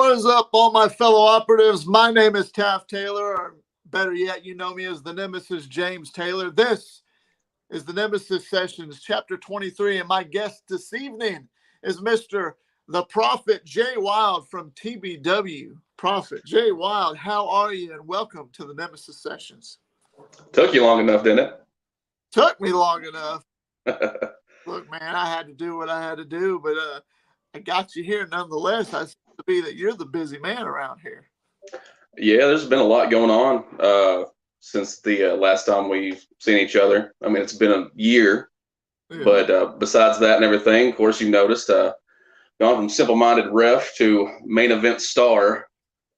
What is up, all my fellow operatives? My name is Taft Taylor, or better yet, you know me as the Nemesis James Taylor. This is the Nemesis Sessions, Chapter 23, and my guest this evening is Mr. The Prophet Jay Wild from TBW. Prophet Jay Wild, how are you? And welcome to the Nemesis Sessions. Took you long enough, didn't it? Took me long enough. Look, man, I had to do what I had to do, but I got you here nonetheless. I seem to be that you're the busy man around here. Yeah, there's been a lot going on since the last time we've seen each other. I mean, it's been a year, but besides that and everything, of course, you noticed gone from simple-minded ref to main event star.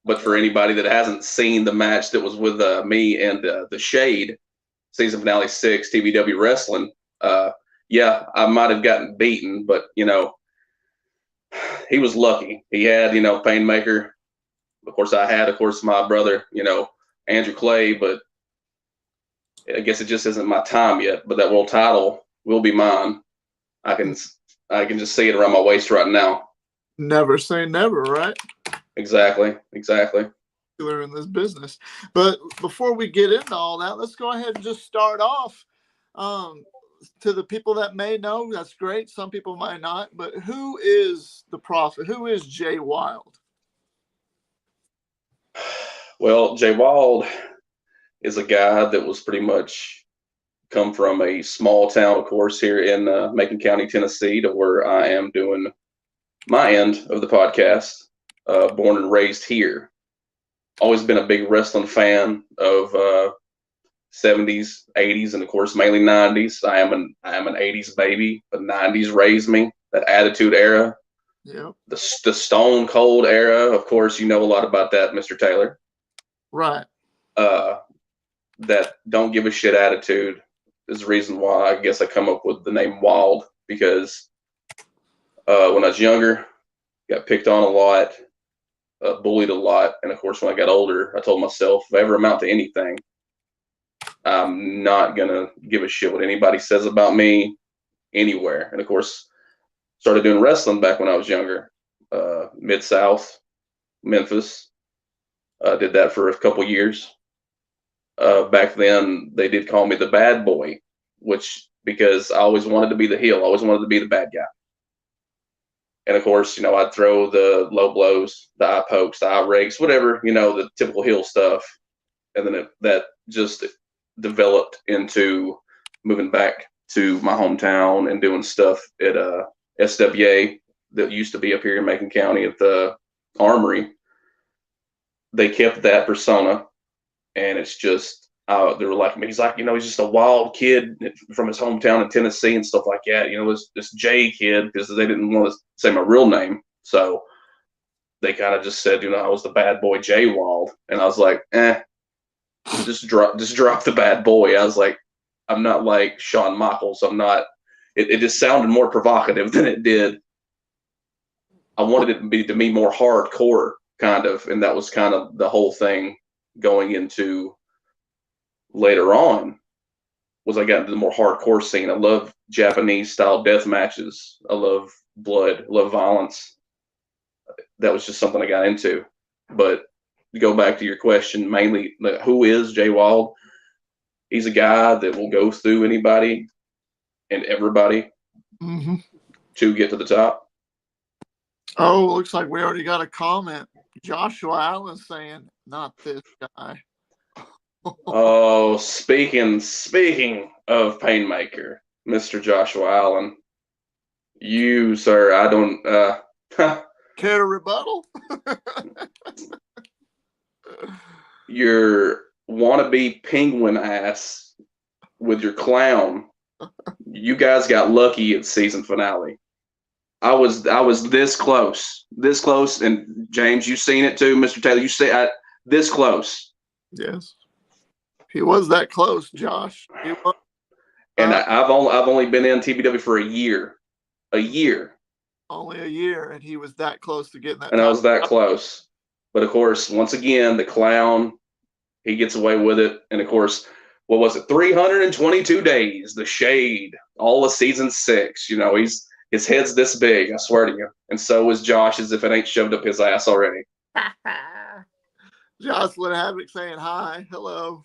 But for anybody that hasn't seen the match that was with me and the Shade, season finale 6, TBW Wrestling, yeah, I might have gotten beaten, but, you know, he was lucky. He had, Painmaker. Of course, I had, my brother, Andrew Clay, but I guess it just isn't my time yet. But that world title will be mine. I can just see it around my waist right now. Never say never, right? Exactly. In this business. But before we get into all that, let's go ahead and just start off. To the people that may know, that's great. Some people might not. But who is the Prophet? Who is Jay Wild? Well, Jay Wild is a guy that was pretty much come from a small town, of course, here in Macon County, Tennessee, to where I am doing my end of the podcast. Born and raised here. Always been a big wrestling fan of 70s, 80s, and of course mainly 90s. I am an 80s baby, but 90s raised me. That Attitude Era, the Stone Cold era. Of course, you know a lot about that, Mr. Taylor. Right. That don't give a shit attitude is the reason why I guess I come up with the name Wild, because when I was younger, got picked on a lot, bullied a lot, and of course when I got older, I told myself, if I ever amount to anything, I'm not gonna give a shit what anybody says about me anywhere. And of course, started doing wrestling back when I was younger, Mid-South, Memphis. Did that for a couple years. Back then, they did call me the bad boy, because I always wanted to be the heel. I always wanted to be the bad guy. And of course, I'd throw the low blows, the eye pokes, the eye rakes, whatever, the typical heel stuff. And then that just developed into moving back to my hometown and doing stuff at SWA that used to be up here in Macon County at the Armory. They kept that persona, and it's just they were like, he's like, he's just a wild kid from his hometown in Tennessee and stuff like that. This Jay kid, because they didn't want to say my real name, so they kind of just said, I was the bad boy Jay Wild, and I was like, just drop the bad boy. I was like, I'm not like Shawn Michaels. I'm not. It just sounded more provocative than it did. I wanted it to be more hardcore, kind of, and that was kind of the whole thing going into later on. Was I got into the more hardcore scene. I love Japanese style death matches. I love blood, love violence. That was just something I got into. But to go back to your question, mainly, who is Jay Wild? He's a guy that will go through anybody and everybody to get to the top. Oh, looks like we already got a comment. Joshua Allen saying, "Not this guy." Oh, speaking of Painmaker, Mr. Joshua Allen, you, sir, I don't care to rebuttal? Your wannabe penguin ass with your clown. You guys got lucky at season finale. I was this close, and James, you've seen it too, Mr. Taylor. You say this close. Yes, he was that close, Josh. He was. And I've only been in TBW for a year. Only a year, and he was that close to getting that. And I was that close. But of course, once again, the clown, he gets away with it. And of course, what was it? 322 days. The Shade, all of season 6. His head's this big, I swear to you. And so is Josh, as if it ain't shoved up his ass already. Jocelyn Havoc saying hi. Hello.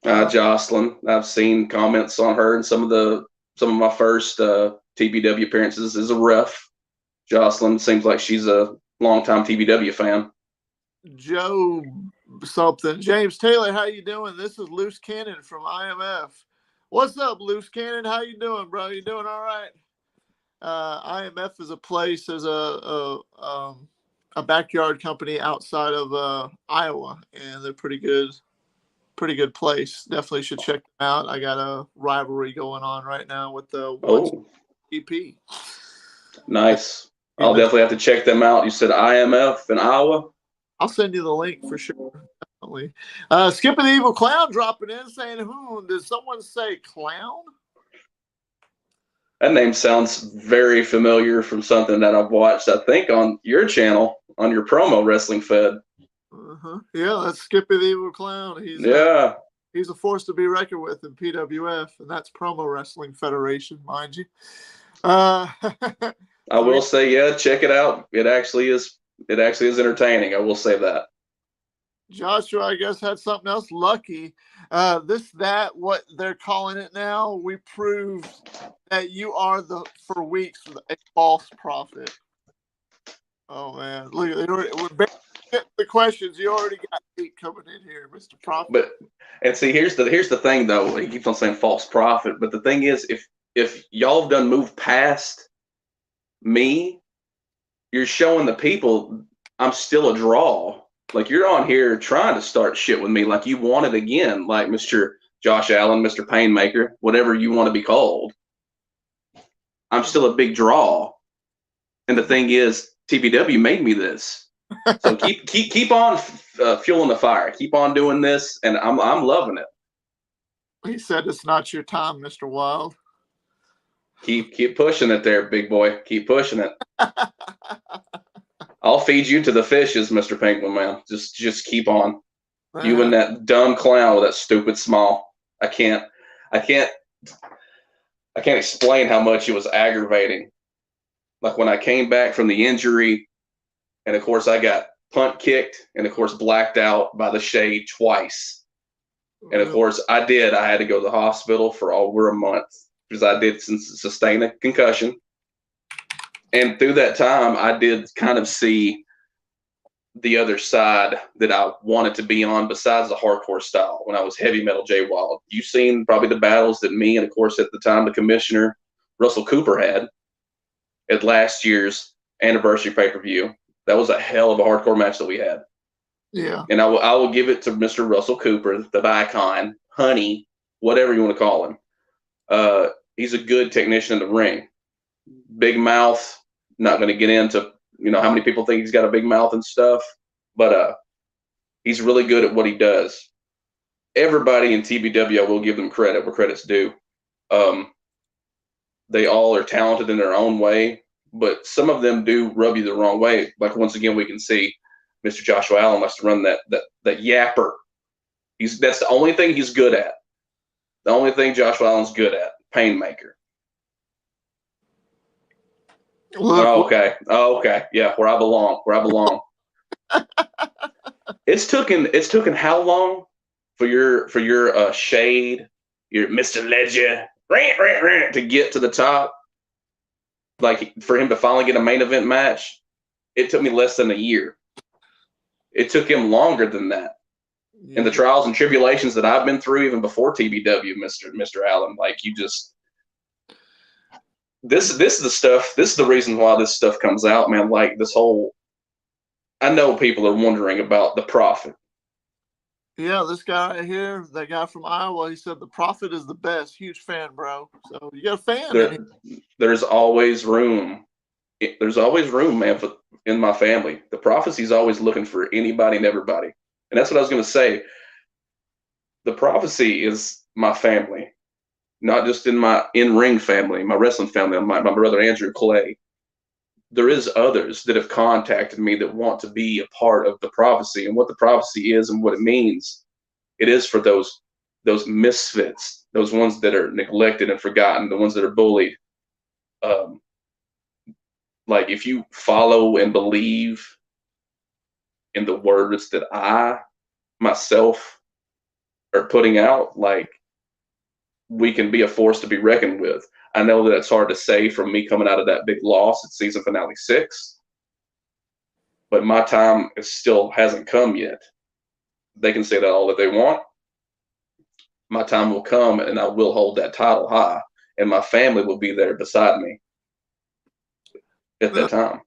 Jocelyn. I've seen comments on her and some of my first TBW appearances as a ref. Jocelyn seems like she's a longtime TBW fan. Joe something. James Taylor, how you doing? This is Loose Cannon from IMF. What's up, Loose Cannon? How you doing, bro? You doing all right? IMF is a place, is a backyard company outside of Iowa, and they're pretty good place. Definitely should check them out. I got a rivalry going on right now with the EP. Nice. I'll definitely have to check them out. You said IMF in Iowa? I'll send you the link for sure. Definitely. Skipping the Evil Clown dropping in saying, did someone say clown? That name sounds very familiar from something that I've watched, I think, on your channel, on your promo Wrestling Fed. Yeah, that's Skippy the Evil Clown. He's a force to be reckoned with in PWF, and that's Promo Wrestling Federation, mind you. I will say, yeah, check it out. It actually is entertaining. I will say that. Joshua, I guess, had something else. Lucky. What they're calling it now, we proved that you are for weeks a false prophet. Oh man, look, we're the questions. You already got 8 coming in here, Mr. Prophet. And see, here's the thing though. He keeps on saying false prophet, but the thing is, if y'all have done moved past me, you're showing the people I'm still a draw. Like, you're on here trying to start shit with me, like you want it again, like Mr. Josh Allen, Mr. Painmaker, whatever you want to be called. I'm still a big draw. And the thing is, TBW made me this. So keep on fueling the fire. Keep on doing this, and I'm loving it. He said it's not your time, Mr. Wild. Keep pushing it there, big boy. Keep pushing it. I'll feed you to the fishes, Mr. Penguin Man. Just keep on. You and that dumb clown with that stupid smile. I can't explain how much it was aggravating. Like when I came back from the injury, and of course I got punt kicked, and of course blacked out by the shade twice. And of course I had to go to the hospital for over a month because I did sustain a concussion. And through that time, I did kind of see the other side that I wanted to be on besides the hardcore style when I was heavy metal Jay Wild. You've seen probably the battles that me and, of course, at the time, the commissioner, Russell Cooper, had at last year's anniversary pay-per-view. That was a hell of a hardcore match that we had. Yeah. And I will give it to Mr. Russell Cooper, the icon, honey, whatever you want to call him. He's a good technician in the ring. Big mouth. Not going to get into how many people think he's got a big mouth and stuff, but he's really good at what he does. Everybody in TBW, I will give them credit where credit's due. They all are talented in their own way, but some of them do rub you the wrong way. Like, once again, we can see Mr. Joshua Allen likes to run that yapper. That's the only thing he's good at. The only thing Joshua Allen's good at, Painmaker. Oh, okay. Yeah, where I belong. It's taken how long for your shade, your Mr. Ledger, to get to the top? Like, for him to finally get a main event match, it took me less than a year. It took him longer than that. Yeah. And the trials and tribulations that I've been through even before TBW, Mr. Allen, like, you just. This is the stuff. This is the reason why this stuff comes out, man. Like, this whole. I know people are wondering about the Prophet. Yeah, this guy here, that guy from Iowa, he said the Prophet is the best. Huge fan, bro. So you got a fan. There's always room. There's always room, man, in my family. The Prophecy's always looking for anybody and everybody, and that's what I was going to say. The Prophecy is my family. Not just in my in-ring family, my wrestling family, my brother Andrew Clay. There is others that have contacted me that want to be a part of the Prophecy, and what the Prophecy is and what it means. It is for those misfits, those ones that are neglected and forgotten, the ones that are bullied. Like, if you follow and believe in the words that I myself are putting out, like, we can be a force to be reckoned with. I know that it's hard to say from me coming out of that big loss at season finale 6, but my time still hasn't come yet. They can say that all that they want. My time will come, and I will hold that title high, and my family will be there beside me at that time.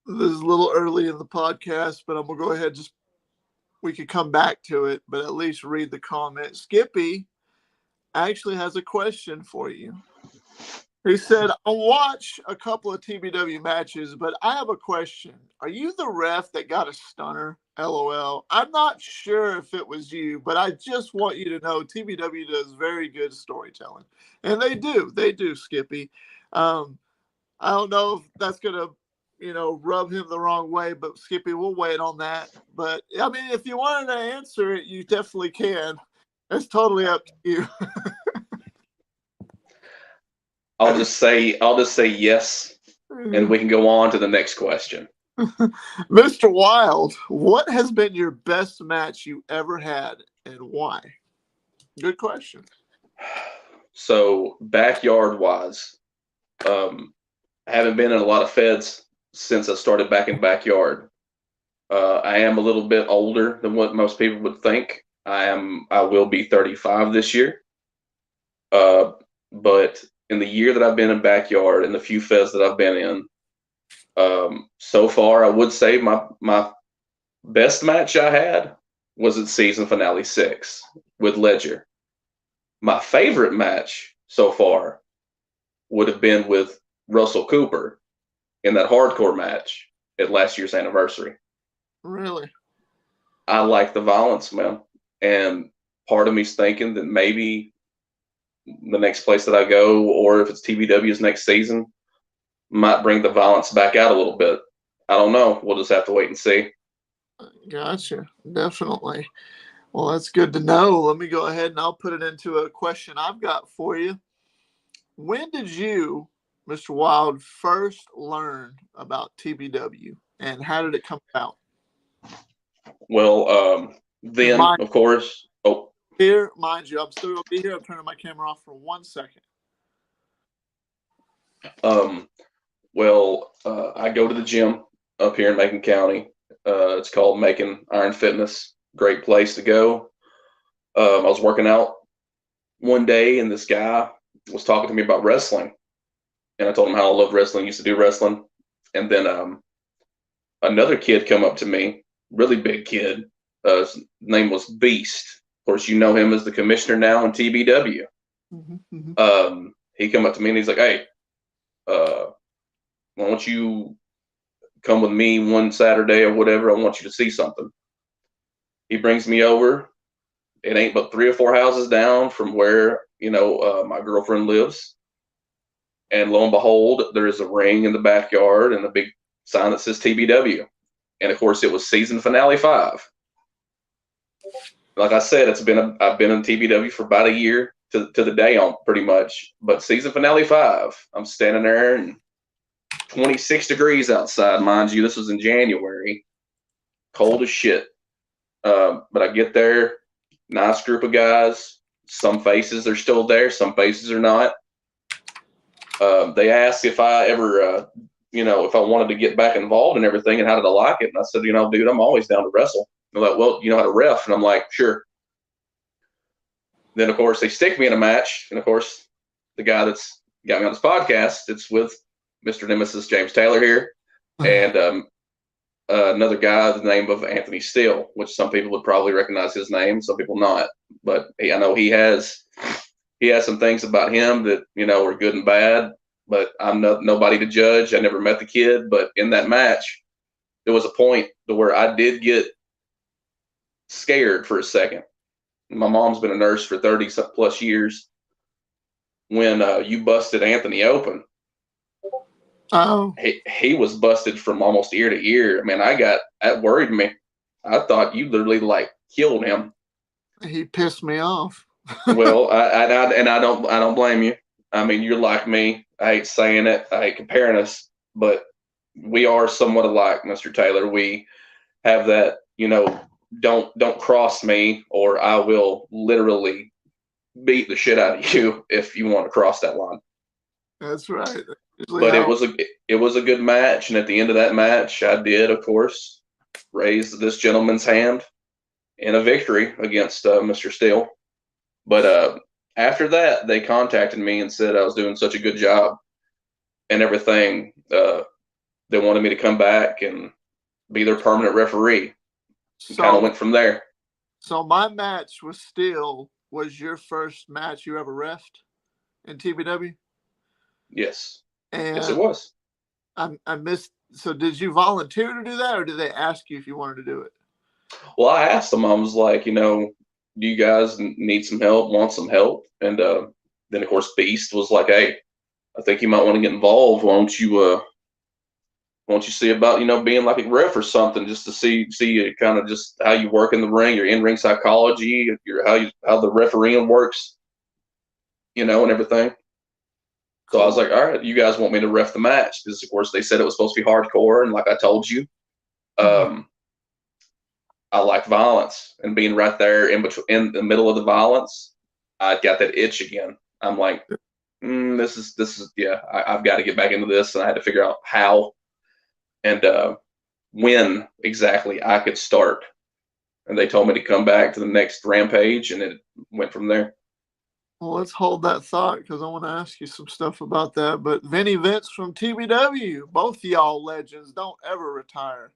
This is a little early in the podcast, but I'm going to go ahead. We could come back to it, but at least read the comment. Skippy actually has a question for you. He said, I watch a couple of TBW matches, but I have a question. Are you the ref that got a stunner? LOL. I'm not sure if it was you, but I just want you to know TBW does very good storytelling. And they do, Skippy. I don't know if that's going to, rub him the wrong way, but Skippy, we'll wait on that. But I mean, if you wanted to answer it, you definitely can. It's totally up to you. I'll just say yes, and we can go on to the next question. Mr. Wild, what has been your best match you ever had and why? Good question. So backyard wise, I haven't been in a lot of feds since I started back in backyard. I am a little bit older than what most people would think. I will be 35 this year. But in the year that I've been in backyard and the few feds that I've been in, so far, I would say my best match I had was at season finale 6 with Ledger. My favorite match so far would have been with Russell Cooper in that hardcore match at last year's anniversary. Really? I like the violence, man. And part of me's thinking that maybe the next place that I go, or if it's TBW's next season, might bring the violence back out a little bit. I don't know. We'll just have to wait and see. Gotcha. Definitely. Well, that's good to know. Let me go ahead and I'll put it into a question I've got for you. When did you, Mr. Wild, first learn about TBW and how did it come about? Well, then, of course. Oh. Here, mind you, I'm still going to be here. I'm turning my camera off for 1 second. Well, I go to the gym up here in Macon County. It's called Macon Iron Fitness. Great place to go. I was working out one day, and this guy was talking to me about wrestling. And I told him how I love wrestling, used to do wrestling. And then another kid come up to me, really big kid. His name was Beast. Of course, you know him as the commissioner now in TBW. Mm-hmm. He come up to me and he's like, hey, why don't you come with me one Saturday or whatever? I want you to see something. He brings me over. It ain't but 3 or 4 houses down from where, my girlfriend lives. And lo and behold, there is a ring in the backyard and a big sign that says TBW. And of course, it was season finale 5. Like I said, I've been in TBW for about a year to the day on pretty much. But season finale 5, I'm standing there and 26 degrees outside, mind you. This was in January, cold as shit. But I get there, nice group of guys. Some faces are still there, some faces are not. They asked if I ever, if I wanted to get back involved and everything, and how did I like it? And I said, dude, I'm always down to wrestle. They're like, well, you know how to ref? And I'm like, sure. Then, of course, they stick me in a match. And, of course, the guy that's got me on this podcast, it's with Mr. Nemesis, James Taylor here. And another guy, the name of Anthony Steele, which some people would probably recognize his name, some people not. But I know he has some things about him that, are good and bad. But I'm nobody to judge. I never met the kid. But in that match, there was a point to where I did get scared for a second. My mom's been a nurse for 30 plus years. When you busted Anthony open, oh, he was busted from almost ear to ear. I mean, that worried me. I thought you literally killed him. He pissed me off. Well, I don't blame you. I mean, you're like me. I hate saying it. I hate comparing us, but we are somewhat alike, Mr. Taylor. We have that don't cross me, or I will literally beat the shit out of you if you want to cross that line. That's right. But it was a good match, and at the end of that match, I did, of course, raise this gentleman's hand in a victory against Mr. Steele. But after that, they contacted me and said I was doing such a good job and everything. They wanted me to come back and be their permanent referee. Kind of went from there. So my match with Steele was your first match you ever refed in TBW? Yes. And yes, it was. I missed. So did you volunteer to do that, or did they ask you if you wanted to do it? Well, I asked them. I was like, do you guys need some help? Want some help? And then, of course, Beast was like, hey, I think you might want to get involved. Why don't you see about being like a ref or something, just to see kind of just how you work in the ring, your in-ring psychology, how the refereeing works, and everything. So I was like, all right, you guys want me to ref the match? Because, of course, they said it was supposed to be hardcore. And like I told you, I like violence. And being right there in the middle of the violence, I got that itch again. I'm like, this is I've got to get back into this. And I had to figure out how and when exactly I could start. And they told me to come back to the next Rampage, and it went from there. Well, let's hold that thought, because I want to ask you some stuff about that. But Vinny Vince from TBW, both y'all legends, don't ever retire.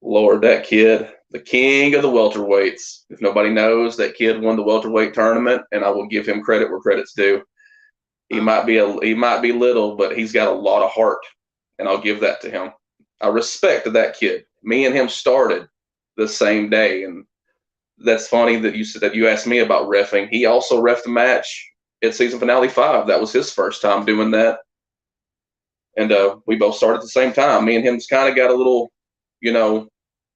Lord, that kid, the king of the welterweights. If nobody knows, that kid won the welterweight tournament, and I will give him credit where credit's due. He might be little, but he's got a lot of heart, and I'll give that to him. I respect that kid. Me and him started the same day, and that's funny that you said that you asked me about reffing. He also reffed a match at season finale 5. That was his first time doing that. And we both started at the same time. Me and him's kind of got a little,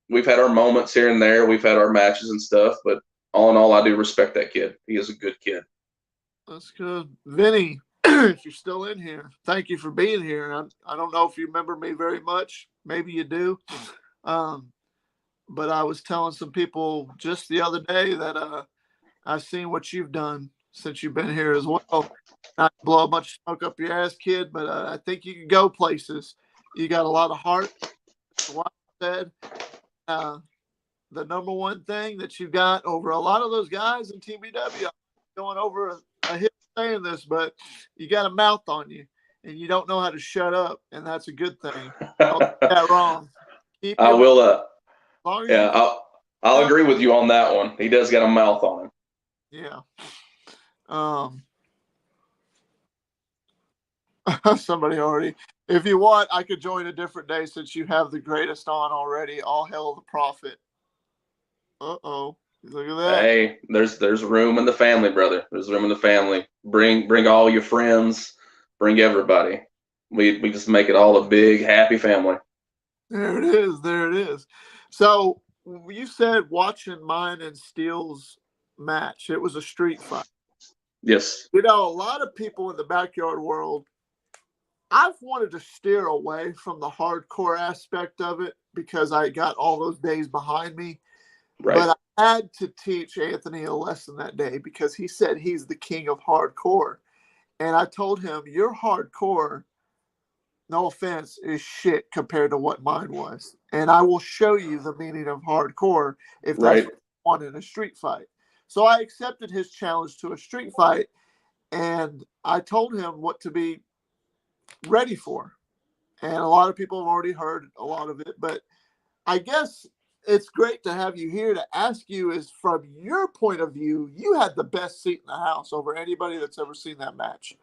we've had our moments here and there. We've had our matches and stuff. But all in all, I do respect that kid. He is a good kid. That's good. Vinny, if you're still in here, thank you for being here. I don't know if you remember me very much. Maybe you do. But I was telling some people just the other day that I've seen what you've done since you've been here as well. Not to blow a bunch of smoke up your ass, kid, but I think you can go places. You got a lot of heart. Like I said, the number one thing that you got over a lot of those guys in TBW, I'm going over a hit saying this, but you got a mouth on you, and you don't know how to shut up, and that's a good thing. Don't get that wrong. I will. I'll agree with you on that one. He does got a mouth on him. Yeah. Somebody already. If you want, I could join a different day since you have the greatest on already. All hail the prophet. Uh-oh. Look at that. Hey, there's room in the family, brother. There's room in the family. Bring all your friends. Bring everybody. We just make it all a big happy family. There it is. There it is. So you said watching mine and Steele's match, it was a street fight. Yes. A lot of people in the backyard world, I've wanted to steer away from the hardcore aspect of it because I got all those days behind me. Right. But I had to teach Anthony a lesson that day because he said he's the king of hardcore. And I told him, your hardcore, no offense, is shit compared to what mine was. And I will show you the meaning of hardcore if that's what you want in a street fight. So I accepted his challenge to a street fight, and I told him what to be ready for. And a lot of people have already heard a lot of it, but I guess it's great to have you here to ask you is from your point of view, you had the best seat in the house over anybody that's ever seen that match.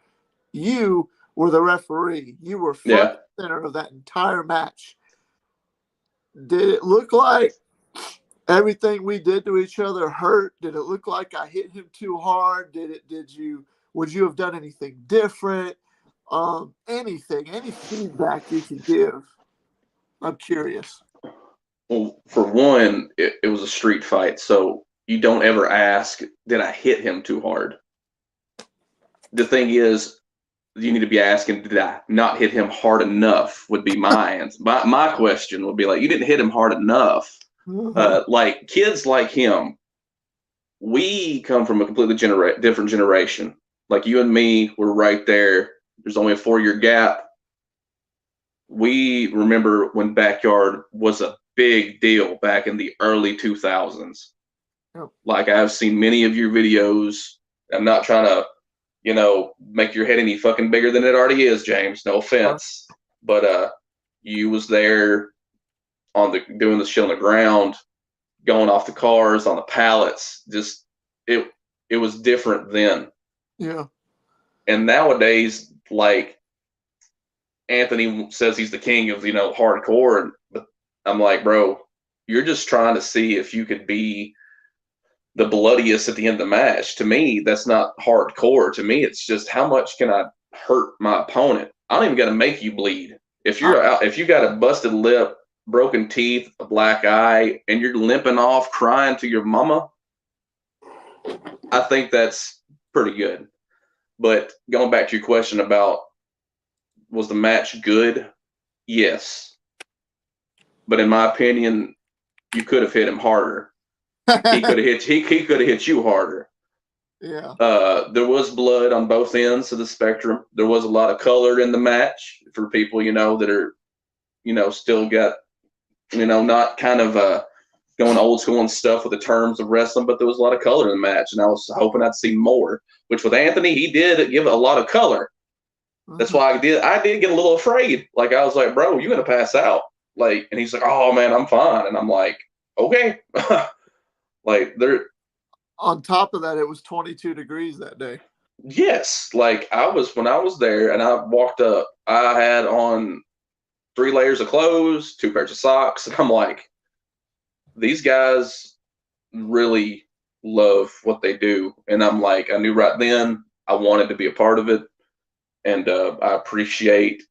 You were the referee. You were front and center of that entire match. Did it look like everything we did to each other hurt? Did it look like I hit him too hard? Would you have done anything different? Any feedback you could give. I'm curious. Well, for one, it was a street fight, so you don't ever ask, did I hit him too hard? The thing is, you need to be asking, did I not hit him hard enough? Would be my answer. My question would be like, you didn't hit him hard enough. Like kids like him, we come from a completely different generation. Like you and me were right there. There's only a 4-year gap. We remember when backyard was a big deal back in the early 2000s. Yep. Like I've seen many of your videos. I'm not trying to, make your head any fucking bigger than it already is, James. No offense. But you was there doing the shit on the ground, going off the cars on the pallets. Just it was different then. Yeah. And nowadays, like Anthony says he's the king of, hardcore. But I'm like, bro, you're just trying to see if you could be the bloodiest at the end of the match. To me, that's not hardcore. To me, it's just how much can I hurt my opponent? I don't even got to make you bleed. If you got a busted lip, broken teeth, a black eye, and you're limping off crying to your mama, I think that's pretty good. But going back to your question about, was the match good? Yes. But in my opinion, you could have hit him harder. He could have hit you harder. Yeah. There was blood on both ends of the spectrum. There was a lot of color in the match for people, that are, still got, not kind of going old school and stuff with the terms of wrestling, but there was a lot of color in the match, and I was hoping I'd see more. Which with Anthony, he did give a lot of color. That's why I did get a little afraid. Like I was like, bro, you're gonna pass out. Like, and he's like, oh man, I'm fine. And I'm like, okay. Like there. On top of that, it was 22 degrees that day. Yes, like when I was there and I walked up, I had on 3 layers of clothes, 2 pairs of socks, and I'm like, these guys really love what they do. And I'm like, I knew right then I wanted to be a part of it. And I appreciate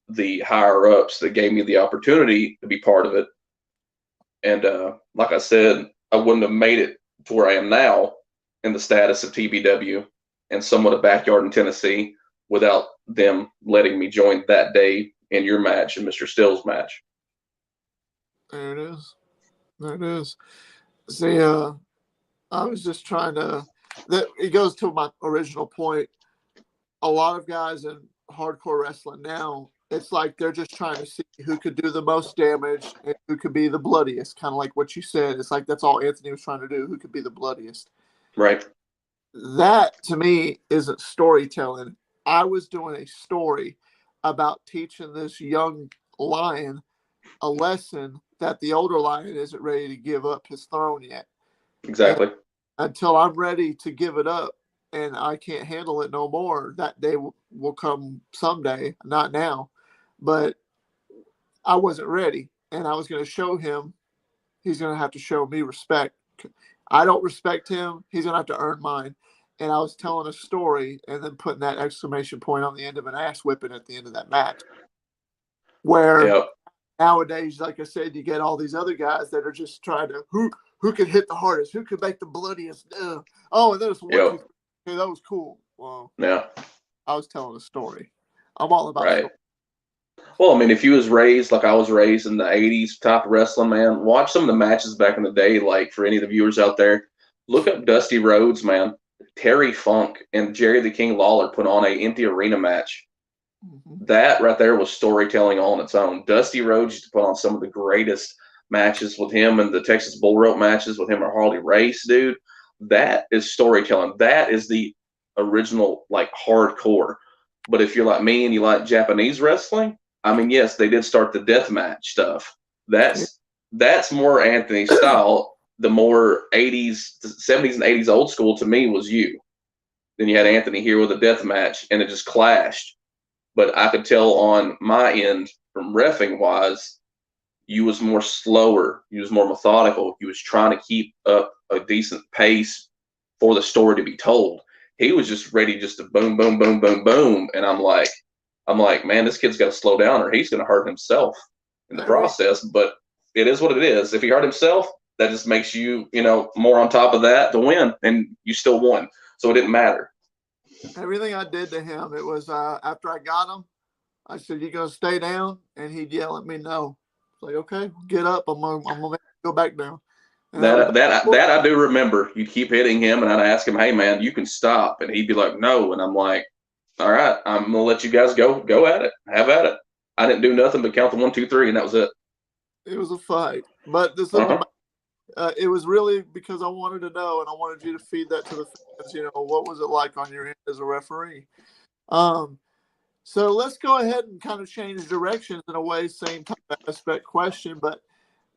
the higher ups that gave me the opportunity to be part of it. And like I said, I wouldn't have made it to where I am now in the status of TBW and somewhat a backyard in Tennessee without them letting me join that day in your match and Mr. Still's match. There it is. There it is. See, I was just trying to. It goes to my original point. A lot of guys in hardcore wrestling now, it's like they're just trying to see who could do the most damage and who could be the bloodiest. Kind of like what you said. It's like that's all Anthony was trying to do. Who could be the bloodiest? Right. That to me isn't storytelling. I was doing a story about teaching this young lion a lesson that the older lion isn't ready to give up his throne yet. Exactly. And until I'm ready to give it up and I can't handle it no more, that day will come someday, not now. But I wasn't ready, and I was going to show him. He's going to have to show me respect. I don't respect him. He's going to have to earn mine. And I was telling a story and then putting that exclamation point on the end of an ass whipping at the end of that match. Where nowadays, like I said, you get all these other guys that are just trying to, who can hit the hardest? Who can make the bloodiest? Oh, and there's one. Yep. Hey, that was cool. Well, yeah. I was telling a story. I'm all about story. Well, I mean, if you was raised like I was raised in the 80s type of wrestling, man, watch some of the matches back in the day. Like for any of the viewers out there, look up Dusty Rhodes, man. Terry Funk and Jerry the King Lawler put on a empty arena match. Mm-hmm. That right there was storytelling on its own. Dusty Rhodes used to put on some of the greatest matches with him and the Texas Bull Rope matches with him and Harley Race, dude. That is storytelling. That is the original, like, hardcore. But if you're like me and you like Japanese wrestling, I mean, yes, they did start the deathmatch stuff. That's more Anthony's style. The more 80s, 70s and 80s old school to me was you. Then you had Anthony here with a deathmatch, and it just clashed. But I could tell on my end, from reffing wise, you was more slower. You was more methodical. You was trying to keep up a decent pace for the story to be told. He was just ready just to boom, boom, boom, boom, boom. And I'm like, man, this kid's got to slow down or he's going to hurt himself in the process. But it is what it is. If he hurt himself, that just makes you, more on top of that to win. And you still won. So it didn't matter. Everything I did to him, it was after I got him, I said, "You gonna stay down?" And he'd yell at me, "No." It's like, "Okay, get up. I'm gonna go back down." And that was That I do remember. You'd keep hitting him, and I'd ask him, "Hey, man, you can stop," and he'd be like, "No," and I'm like, "All right, I'm gonna let you guys go at it, have at it." I didn't do nothing but count the 1, 2, 3, and that was it. It was a fight, but the thing Uh-huh. about it was really because I wanted to know, and I wanted you to feed that to the fans. What was it like on your end as a referee? So let's go ahead and kind of change directions in a way, same type of aspect question, but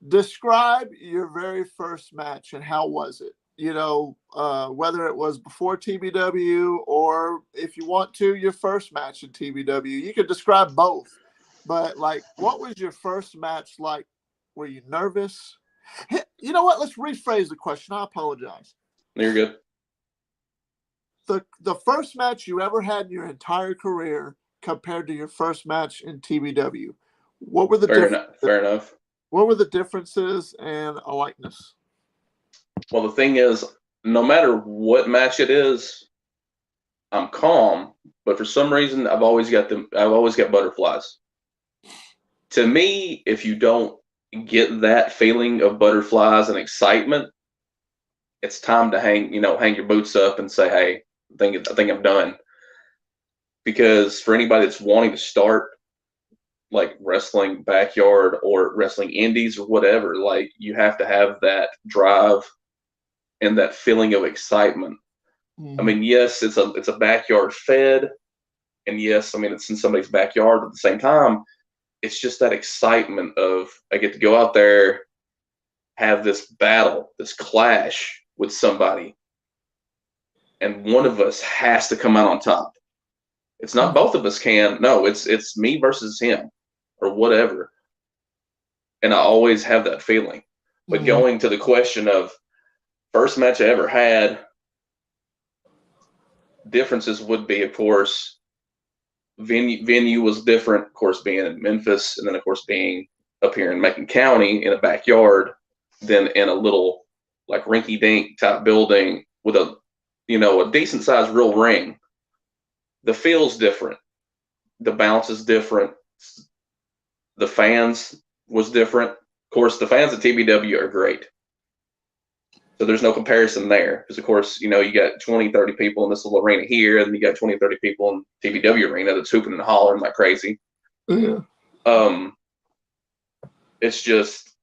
describe your very first match and how was it? Whether it was before TBW or if you want to, your first match in TBW. You could describe both, but like, what was your first match like? Were you nervous? You know what? Let's rephrase the question. I apologize. You're good. The first match you ever had in your entire career compared to your first match in TBW. What were the Fair enough. What were the differences and a likeness? Well, the thing is, no matter what match it is, I'm calm, but for some reason, I've always got butterflies. To me, if you don't get that feeling of butterflies and excitement, it's time to hang your boots up and say, "Hey, I think I'm done." Because for anybody that's wanting to start like wrestling backyard or wrestling indies or whatever, like you have to have that drive and that feeling of excitement. Mm-hmm. I mean, yes, it's a backyard fed, and yes, I mean it's in somebody's backyard, but at the same time, it's just that excitement of I get to go out there, have this battle, this clash with somebody, and one of us has to come out on top. It's not both of us can. No, it's me versus him or whatever. And I always have that feeling. But going to the question of first match I ever had, differences would be, of course, venue was different, of course, being in Memphis, and then, of course, being up here in Macon County in a backyard, than in a little, like, rinky-dink type building with a decent-sized real ring. The feel's different. The bounce is different. The fans was different. Of course, the fans at TBW are great. So there's no comparison there. Because, of course, you got 20, 30 people in this little arena here, and you got 20, 30 people in TBW arena that's hooping and hollering like crazy. Yeah. It's just,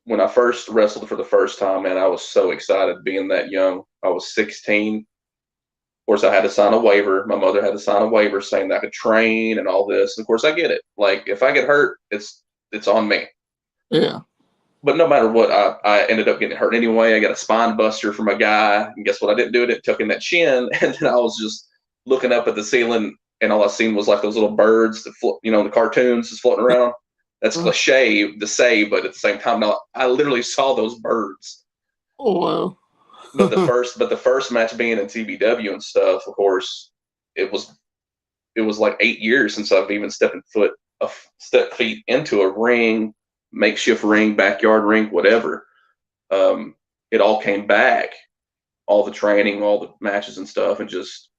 when I first wrestled for the first time, man, I was so excited being that young. I was 16. Of course, I had to sign a waiver. My mother had to sign a waiver saying that I could train and all this. And of course, I get it. Like, if I get hurt, it's on me. Yeah. But no matter what, I ended up getting hurt anyway. I got a spine buster from a guy. And guess what I didn't do? It took in that shin. And then I was just looking up at the ceiling, and all I seen was like those little birds that float, the cartoons just floating around. That's cliche to say, but at the same time, no, I literally saw those birds. Oh, wow. But the first match being in TBW and stuff, of course, it was like 8 years since I've even stepped feet into a ring, makeshift ring, backyard ring, whatever. It all came back, all the training, all the matches and stuff, and just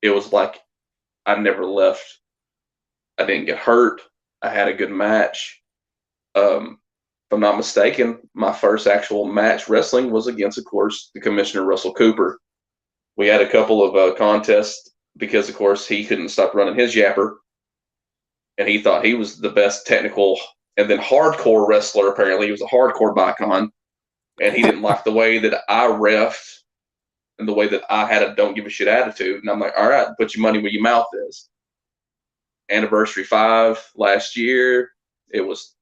it was like I never left. I didn't get hurt. I had a good match. If I'm not mistaken, my first actual match wrestling was against, of course, the Commissioner Russell Cooper. We had a couple of contests because, of course, he couldn't stop running his yapper, and he thought he was the best technical and then hardcore wrestler. Apparently, he was a hardcore bicon, and he didn't like the way that I reffed and the way that I had a don't give a shit attitude. And I'm like, all right, put your money where your mouth is. Anniversary 5 last year, it was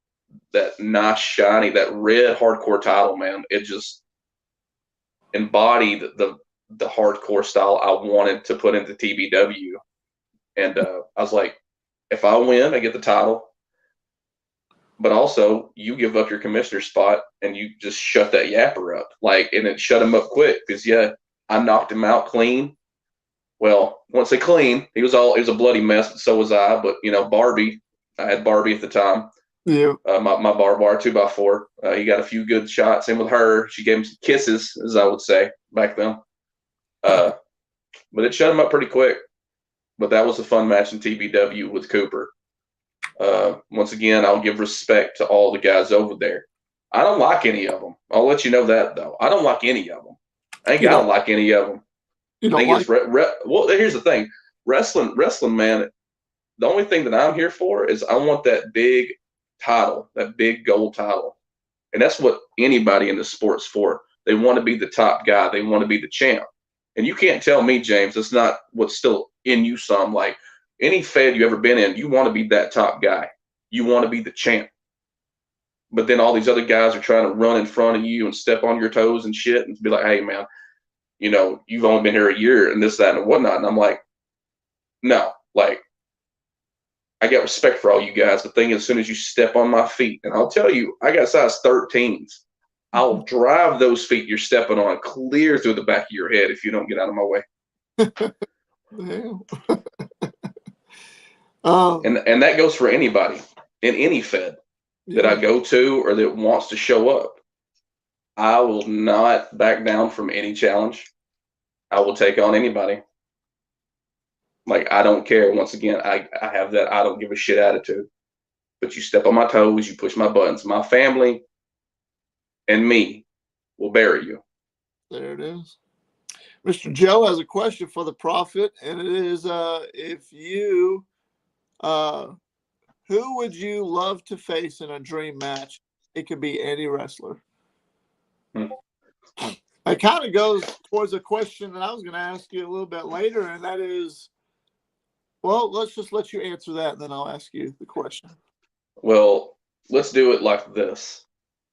that nice, shiny, that red hardcore title, man. It just embodied the hardcore style I wanted to put into TBW. And I was like, if I win, I get the title. But also, you give up your commissioner spot and you just shut that yapper up. And it shut him up quick because, yeah, I knocked him out clean. Well, once they clean, it was a bloody mess, but so was I. But, Barbie, I had Barbie at the time. Yeah. My barbed wire 2x4. He got a few good shots in with her. She gave him some kisses, as I would say back then. But it shut him up pretty quick. But that was a fun match in TBW with Cooper. Once again, I'll give respect to all the guys over there. I don't like any of them. I'll let you know that, though. I don't like any of them. I don't like any of them. You don't like? Well, here's the thing. Wrestling, man, the only thing that I'm here for is I want that big title, that big gold title. And that's what anybody in the sport's for. They want to be the top guy. They want to be the champ. And you can't tell me, James, that's not what's still in you some. Like any Fed you ever been in, you want to be that top guy. You want to be the champ. But then all these other guys are trying to run in front of you and step on your toes and shit and be like, hey, man, you know, you've only been here a year and this, that, and whatnot. And I'm like, no, like, I got respect for all you guys. The thing is, as soon as you step on my feet, and I'll tell you, I got size 13s. I'll drive those feet you're stepping on clear through the back of your head if you don't get out of my way. And that goes for anybody in any Fed that I go to or that wants to show up. I will not back down from any challenge. I will take on anybody. Like, I don't care. Once again, I have that I don't give a shit attitude. But you step on my toes, you push my buttons. My family and me will bury you. There it is. Mr. Joe has a question for the Prophet, and it is, if you, who would you love to face in a dream match? It could be any wrestler. It kind of goes towards a question that I was going to ask you a little bit later, and that is, well, let's just let you answer that, and then I'll ask you the question. Well, let's do it like this.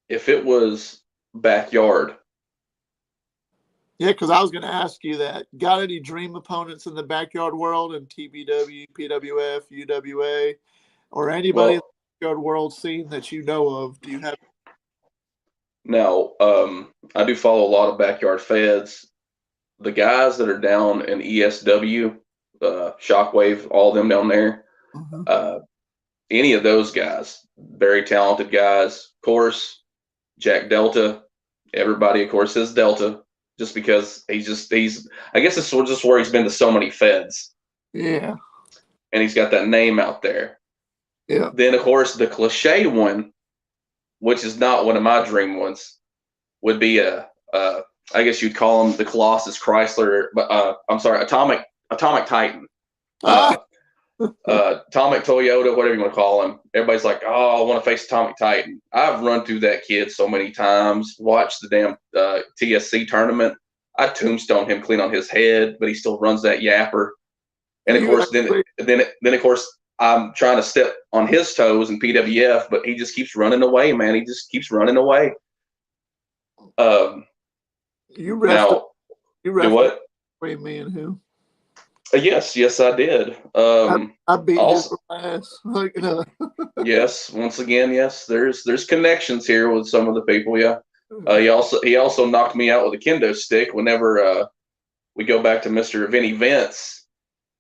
If it was backyard. Yeah, because I was going to ask you that. Got any dream opponents in the backyard world in TBW, PWF, UWA, or anybody in the backyard world scene that you know of? Do you have? Now, I do follow a lot of backyard feds. The guys that are down in ESW, Shockwave, all them down there, any of those guys, very talented guys. Of course, Jack Delta, everybody, of course, says Delta, just because he's I guess it's just where he's been to so many feds. Yeah. And he's got that name out there. Yeah. Then, of course, the cliche one, which is not one of my dream ones, would be I guess you'd call him the Colossus Chrysler, but I'm sorry, Atomic Titan. Atomic Toyota, whatever you want to call him. Everybody's like, oh, I want to face Atomic Titan. I've run through that kid so many times, watched the damn TSC tournament. I tombstone him clean on his head, but he still runs that yapper. And of course, then of course, I'm trying to step on his toes in PWF, but he just keeps running away, man. He just keeps running away. You wrestled what? Between me and who? Yes, I did. I beat his ass. Yes, once again, yes. There's connections here with some of the people. Yeah. He also knocked me out with a kendo stick whenever we go back to Mr. Vinny Vince.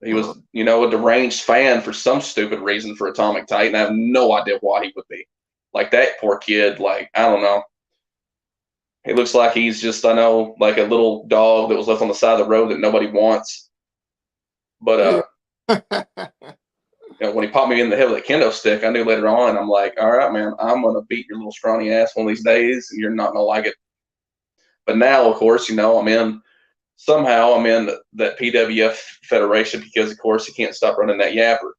He was, a deranged fan for some stupid reason for Atomic Titan. I have no idea why he would be. Like, that poor kid, like, I don't know. He looks like he's just, like a little dog that was left on the side of the road that nobody wants. But when he popped me in the head with a kendo stick, I knew later on, I'm like, all right, man, I'm going to beat your little scrawny ass one of these days, and you're not going to like it. But now, of course, I'm in that PWF Federation because, of course, he can't stop running that yapper,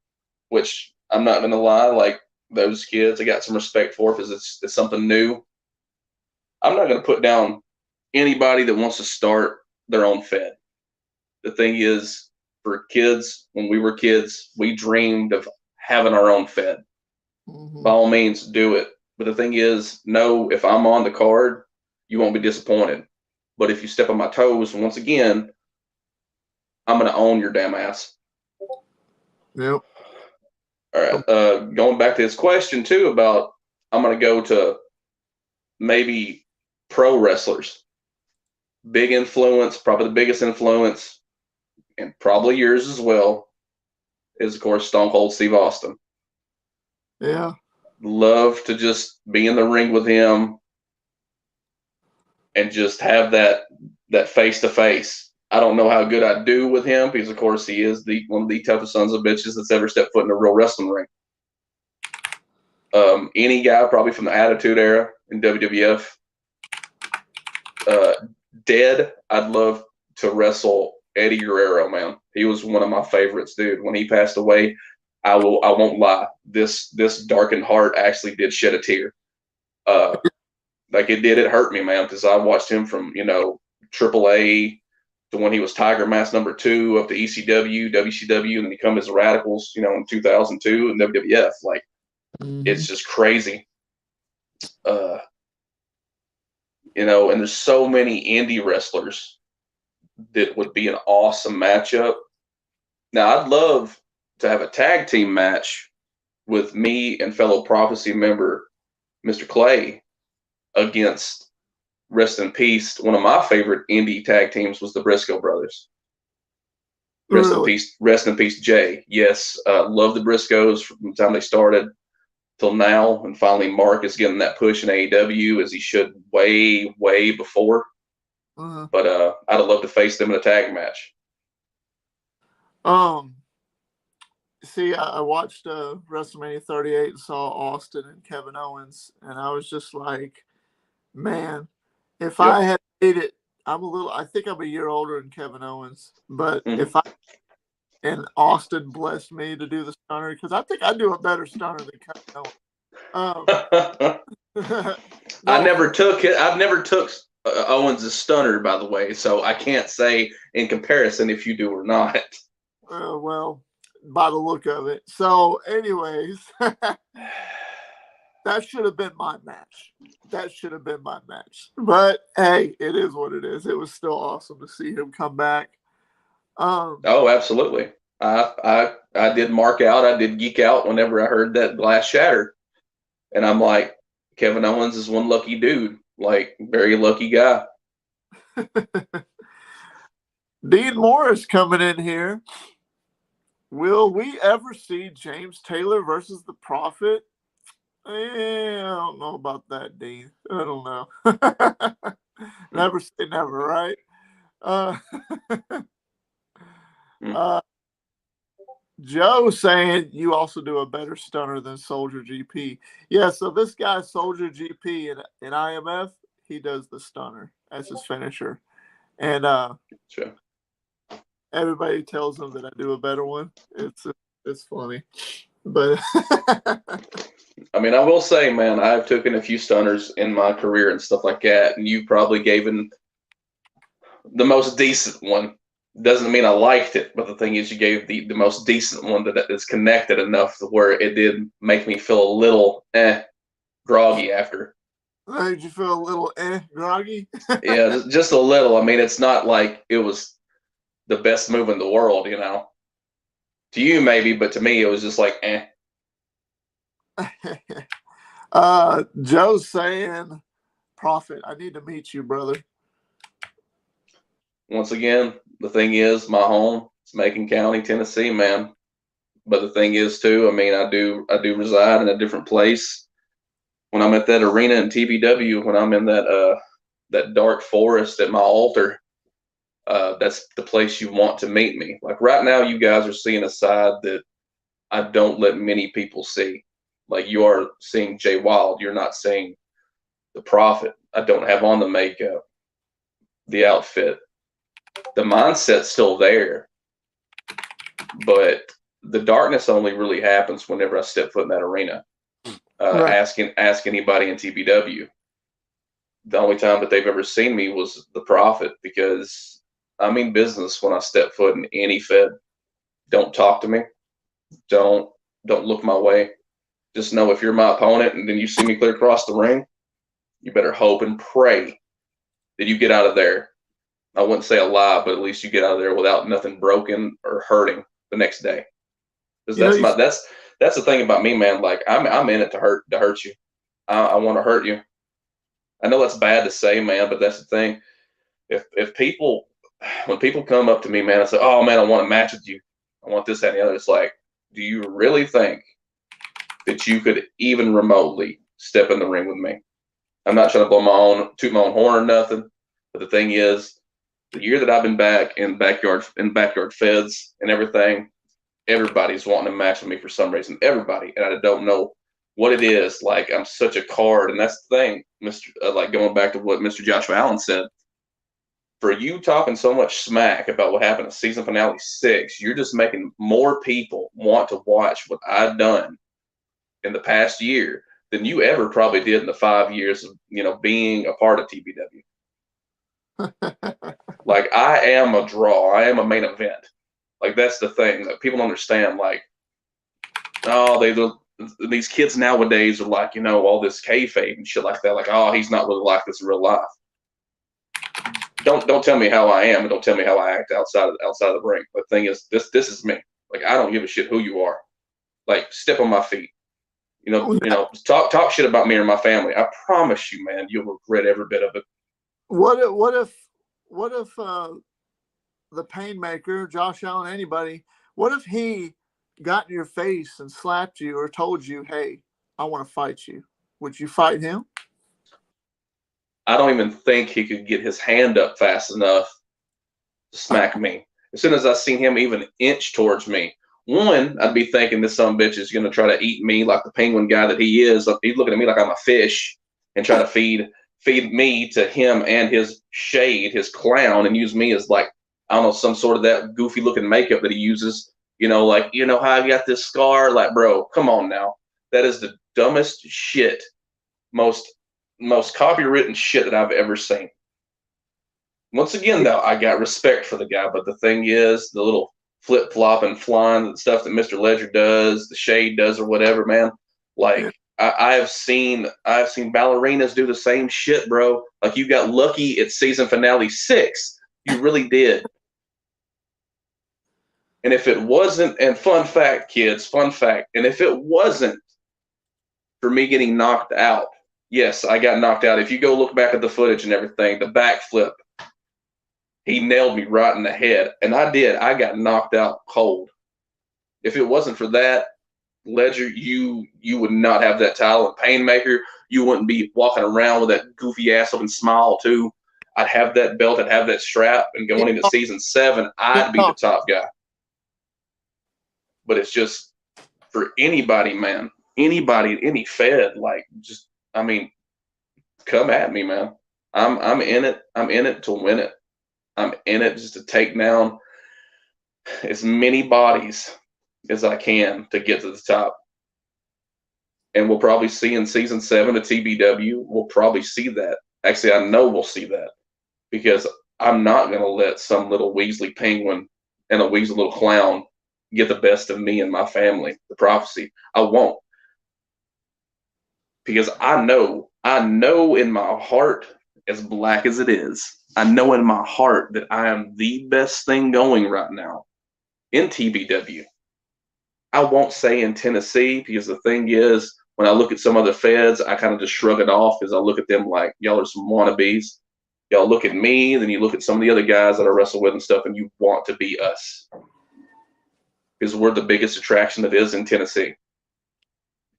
which I'm not going to lie, like those kids, I got some respect for because it's something new. I'm not going to put down anybody that wants to start their own Fed. The thing is, for kids, when we were kids, we dreamed of having our own Fed. By all means, do it. But the thing is, no, if I'm on the card, you won't be disappointed. But if you step on my toes, once again, I'm going to own your damn ass. Yep. All right. Going back to this question, too, about I'm going to go to maybe pro wrestlers. Big influence, probably the biggest influence, and probably yours as well, is, of course, Stone Cold Steve Austin. Yeah. Love to just be in the ring with him and just have that face-to-face. I don't know how good I do with him because, of course, he is one of the toughest sons of bitches that's ever stepped foot in a real wrestling ring. Any guy probably from the Attitude Era in WWF. Dead, I'd love to wrestle Eddie Guerrero, man. He was one of my favorites, dude. When he passed away, I won't lie. This darkened heart actually did shed a tear. Like it did, it hurt me, man, because I watched him from, AAA to when he was Tiger Mask #2 up to ECW, WCW, and then he come as the Radicals, in 2002 and WWF. Like, it's just crazy. And there's so many indie wrestlers that would be an awesome matchup. Now, I'd love to have a tag team match with me and fellow Prophecy member Mr. Clay against, rest in peace, one of my favorite indie tag teams was the Briscoe Brothers. Rest in peace, Jay. Yes, love the Briscoes from the time they started till now, and finally Mark is getting that push in AEW as he should way, way before. But I'd love to face them in a tag match. See, I watched WrestleMania 38 and saw Austin and Kevin Owens, and I was just like, man, if I had made it, I think I'm a year older than Kevin Owens, but and Austin blessed me to do the stunner, because I think I do a better stunner than Kevin Owens. I've never took Owens' stunner, by the way, so I can't say in comparison if you do or not. Well, by the look of it. So, anyways, that should have been my match. But hey, it is what it is. It was still awesome to see him come back. Oh, absolutely. I did mark out. I did geek out whenever I heard that glass shatter, and I'm like, Kevin Owens is one lucky dude, like very lucky guy. Dean Morris coming in here. Will we ever see James Taylor versus the Prophet? I don't know about that, Dean. I don't know. Never say never, right? Joe saying you also do a better stunner than Soldier GP. Yeah, so this guy, Soldier GP in IMF, he does the stunner as his finisher. And sure. Everybody tells him that I do a better one. It's funny. But I mean, I will say, man, I've taken a few stunners in my career and stuff like that, and you probably gave him the most decent one. Doesn't mean I liked it, but the thing is, you gave the most decent one that is connected enough to where it did make me feel a little groggy after. Made you feel a little groggy? Yeah, just a little. I mean, it's not like it was the best move in the world, To you, maybe, but to me, it was just like, Joe's saying, Prophet, I need to meet you, brother. Once again, the thing is, my home is Macon County, Tennessee, man. But the thing is, too, I mean, I do reside in a different place. When I'm at that arena in TBW, when I'm in that dark forest at my altar, that's the place you want to meet me. Like right now, you guys are seeing a side that I don't let many people see. Like you are seeing Jay Wild, you're not seeing the Prophet. I don't have on the makeup, the outfit. The mindset's still there, but the darkness only really happens whenever I step foot in that arena. Right. Ask anybody in TBW. The only time that they've ever seen me was the Prophet, because I mean business when I step foot in any fed. Don't talk to me. Don't look my way. Just know if you're my opponent and then you see me clear across the ring, you better hope and pray that you get out of there. I wouldn't say alive, but at least you get out of there without nothing broken or hurting the next day. Because that's the thing about me, man. Like I'm in it to hurt you. I want to hurt you. I know that's bad to say, man, but that's the thing. When people come up to me, man, I say, "Oh man, I want to match with you. I want this, that, and the other." It's like, do you really think that you could even remotely step in the ring with me? I'm not trying to toot my own horn or nothing, but the thing is, The year that I've been back in backyard feds and everything, everybody's wanting to match with me for some reason. Everybody, and I don't know what it is. Like, I'm such a card, and that's the thing, Mr. Like, going back to what Mr. Joshua Allen said. For you talking so much smack about what happened in season finale 6, you're just making more people want to watch what I've done in the past year than you ever probably did in the 5 years of being a part of TBW. Like, I am a draw. I am a main event. Like, that's the thing that people understand. Like, these kids nowadays are like, all this kayfabe and shit like that. Like, oh, he's not really like this in real life. Don't tell me how I am, and don't tell me how I act outside of the ring. But the thing is, this is me. Like, I don't give a shit who you are. Like, step on my feet. Talk shit about me or my family. I promise you, man, you'll regret every bit of it. What if the Painmaker, Josh Allen, anybody, what if he got in your face and slapped you or told you, hey, I want to fight you? Would you fight him? I don't even think he could get his hand up fast enough to smack me. As soon as I see him even inch towards me, one, I'd be thinking this son of a bitch is going to try to eat me like the penguin guy that he is. He's looking at me like I'm a fish and try to feed me to him and his shade, his clown, and use me as, like, I don't know, some sort of that goofy looking makeup that he uses. Like, how I got this scar? Like, bro, come on now. That is the dumbest shit, most copywritten shit that I've ever seen. Once again, though, I got respect for the guy, but the thing is, the little flip-flop and flying stuff that Mr. Ledger does, the Shade does, or whatever, man. Like, I've seen ballerinas do the same shit, bro. Like, you got lucky at season finale 6. You really did. And if it wasn't, and fun fact, kids, and if it wasn't for me getting knocked out, yes, I got knocked out. If you go look back at the footage and everything, the backflip, he nailed me right in the head. And I did. I got knocked out cold. If it wasn't for that, Ledger, you would not have that title. And Painmaker, you wouldn't be walking around with that goofy ass looking smile, too. I'd have that belt. I'd have that strap. And going into season 7, I'd be the top guy. But it's just for anybody, man. Anybody, any Fed, like, just, I mean, come at me, man. I'm in it. I'm in it to win it. I'm in it just to take down as many bodies as I can to get to the top. And we'll probably see in season 7 of TBW, we'll probably see that. Actually, I know we'll see that, because I'm not going to let some little Weasley penguin and a Weasley little clown get the best of me and my family, the prophecy. I won't. Because I know in my heart, as black as it is, I know in my heart that I am the best thing going right now in TBW. I won't say in Tennessee, because the thing is, when I look at some other Feds, I kind of just shrug it off, because I look at them like, y'all are some wannabes. Y'all look at me, then you look at some of the other guys that I wrestle with and stuff, and you want to be us. Because we're the biggest attraction that is in Tennessee.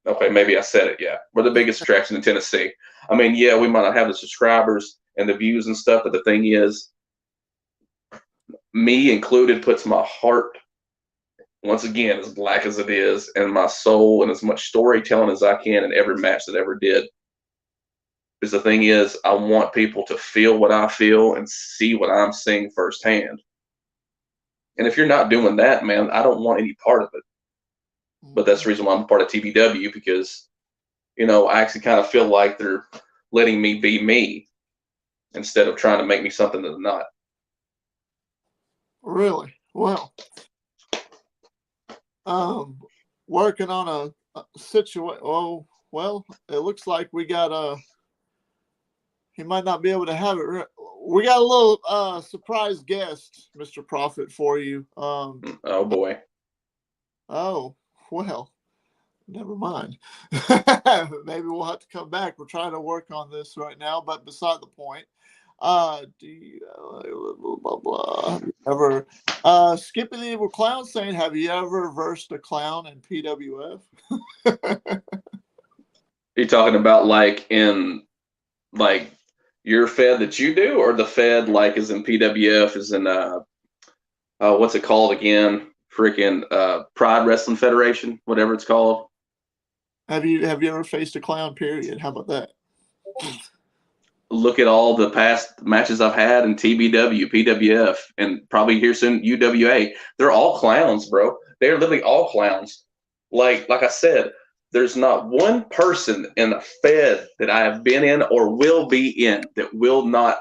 Okay, maybe I said it, yeah. We're the biggest attraction in Tennessee. I mean, yeah, we might not have the subscribers and the views and stuff, but the thing is, me included, puts my heart, once again, as black as it is, and my soul, and as much storytelling as I can in every match that I ever did. Because the thing is, I want people to feel what I feel and see what I'm seeing firsthand. And if you're not doing that, man, I don't want any part of it. But that's the reason why I'm a part of TBW, because, I actually kind of feel like they're letting me be me instead of trying to make me something that I'm not. Really? Well, working on a situation. Oh, well, it looks like we got he might not be able to have it. We got a little surprise guest, Mr. Prophet, for you. Oh boy. Oh, well, never mind. Maybe we'll have to come back. We're trying to work on this right now, but beside the point. Do you blah blah ever Skippy the Evil Clown saying, have you ever versed a clown in PWF? You talking about like in, like, Your Fed that you do, or the Fed like is in PWF, is in what's it called again? Freaking Pride Wrestling Federation, whatever it's called. Have you ever faced a clown? Period. How about that? Look at all the past matches I've had in TBW, PWF, and probably here soon UWA. They're all clowns, bro. They're literally all clowns. Like I said, there's not one person in the Fed that I have been in or will be in that will not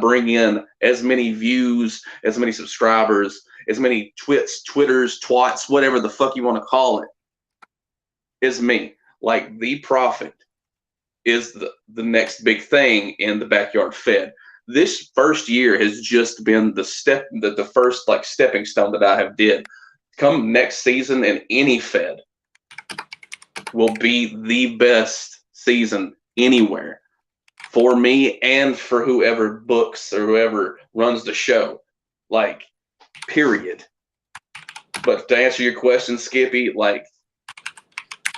bring in as many views, as many subscribers, as many Twitters, twats, whatever the fuck you want to call it, is me. Like the Prophet is the next big thing in the Backyard Fed. This first year has just been the first like stepping stone that I have did. Come next season, and any Fed will be the best season anywhere for me and for whoever books or whoever runs the show. Like, period. But to answer your question, Skippy, like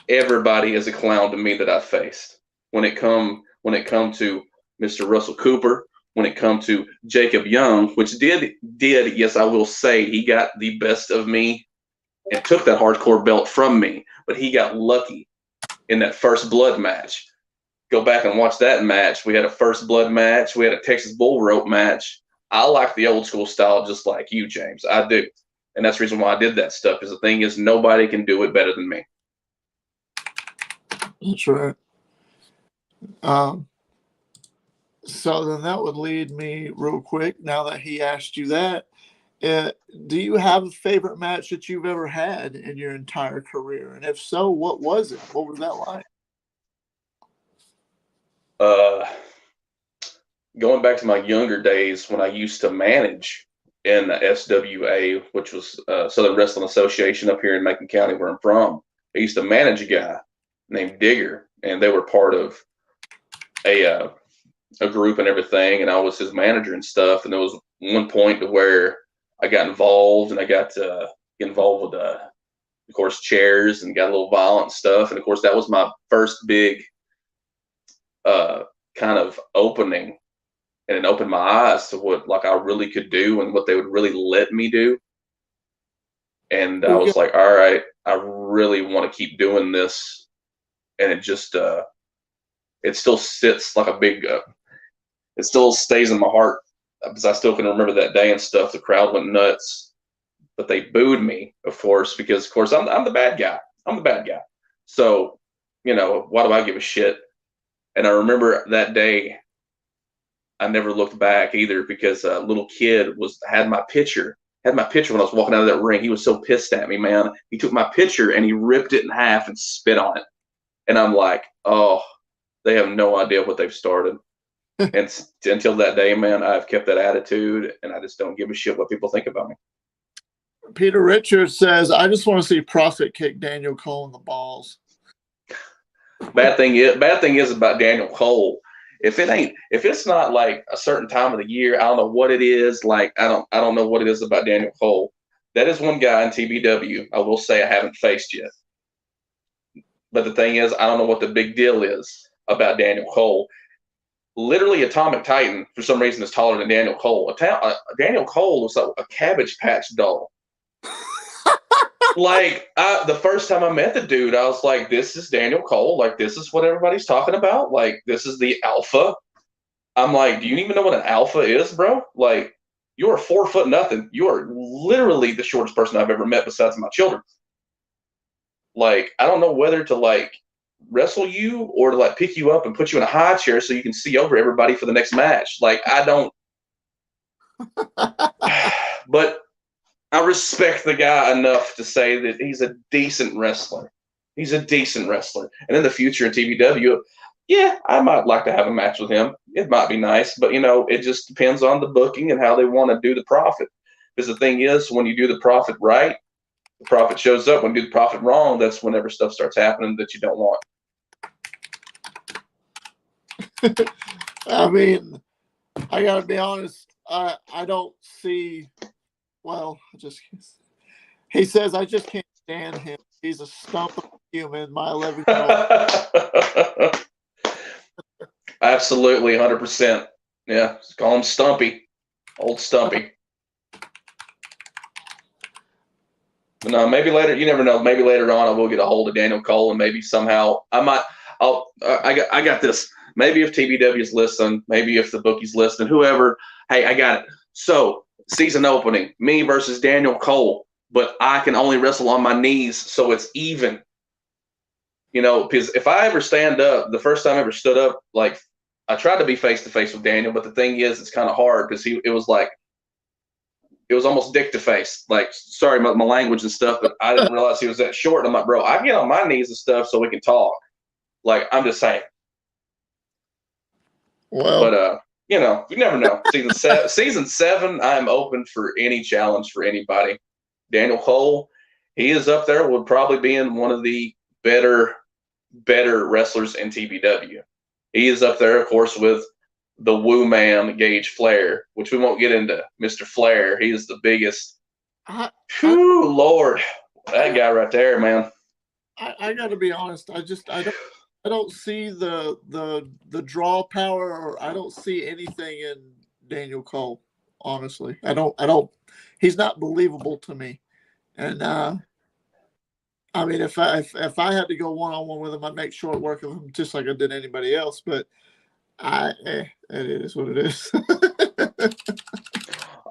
everybody is a clown to me that I've faced. When it come to Mr. Russell Cooper, when it come to Jacob Young, which did yes, I will say he got the best of me and took that hardcore belt from me, but he got lucky in that first blood match. Go back and watch that match. We had a first blood match. We had a Texas bull rope match. I like the old school style just like you, James. I do. And that's the reason why I did that stuff, because the thing is nobody can do it better than me. That's right. So then that would lead me real quick, now that he asked you that, do you have a favorite match that you've ever had in your entire career? And if so, what was it? What was that like? Going back to my younger days when I used to manage in the SWA, which was Southern Wrestling Association up here in Macon County, where I'm from. I used to manage a guy named Digger, and they were part of a group and everything, and I was his manager and stuff. And there was one point to where I got involved, and I got involved with, of course, chairs, and got a little violent and stuff. And of course, that was my first big kind of opening, and it opened my eyes to what like I really could do and what they would really let me do. And I was like, all right, I really want to keep doing this. And it just it still sits like a big it still stays in my heart, because I still can remember that day and stuff. The crowd went nuts, but they booed me, of course, because of course I'm the bad guy. I'm the bad guy. So, you know, why do I give a shit? And I remember that day, I never looked back either, because a little kid had my picture when I was walking out of that ring. He was so pissed at me, man. He took my picture and he ripped it in half and spit on it. And I'm like, oh, they have no idea what they've started. And until that day, man, I've kept that attitude, and I just don't give a shit what people think about me. Peter Richards says, I just want to see Prophet kick Daniel Cole in the balls. Bad thing is about Daniel Cole. If it's not like a certain time of the year, I don't know what it is. Like I don't know what it is about Daniel Cole. That is one guy in TBW I will say I haven't faced yet. But the thing is, I don't know what the big deal is about Daniel Cole. Literally, Atomic Titan for some reason is taller than Daniel Cole. Daniel Cole was a Cabbage Patch doll. Like the first time I met the dude, I was like, "This is Daniel Cole. Like this is what everybody's talking about. Like this is the alpha." I'm like, "Do you even know what an alpha is, bro? Like you are 4 foot nothing. You are literally the shortest person I've ever met besides my children. Like I don't know whether to like wrestle you or to like pick you up and put you in a high chair so you can see over everybody for the next match. Like I don't." But I respect the guy enough to say that he's a decent wrestler. He's a decent wrestler. And in the future in TBW, yeah, I might like to have a match with him. It might be nice, but you know, it just depends on the booking and how they want to do the Prophet. Because the thing is, when you do the Prophet right, the Prophet shows up. When you do the Prophet wrong, that's whenever stuff starts happening that you don't want. I mean, I gotta be honest. I don't see. Well, he says, I just can't stand him. He's a stump of a human, my 11-year-old. Absolutely, 100%. Yeah, just call him Stumpy, old Stumpy. But no, maybe later. You never know. Maybe later on, I will get a hold of Daniel Cole, and maybe somehow I might. I got this. Maybe if TBW is listening, maybe if the bookie's listening, whoever. Hey, I got it. So season opening, me versus Daniel Cole, but I can only wrestle on my knees, so it's even. You know, because if I ever stand up, the first time I ever stood up, like I tried to be face to face with Daniel, but the thing is, it's kind of hard because it was almost dick to face. Like, sorry about my language and stuff, but I didn't realize he was that short. And I'm like, bro, I get on my knees and stuff so we can talk. Like, I'm just saying. Well, But you know, you never know. Season 7, I'm open for any challenge for anybody. Daniel Cole, he is up there. Would probably be in one of the better wrestlers in TBW. He is up there, of course, with the Woo Man Gage Flair, which we won't get into. Mr. Flair, he is the biggest. Whew, Lord, that guy right there, man. I got to be honest. I don't see the draw power, or I don't see anything in Daniel Cole. Honestly, I don't. He's not believable to me. And I mean, if I had to go one-on-one with him, I'd make short work of him, just like I did anybody else. But it is what it is.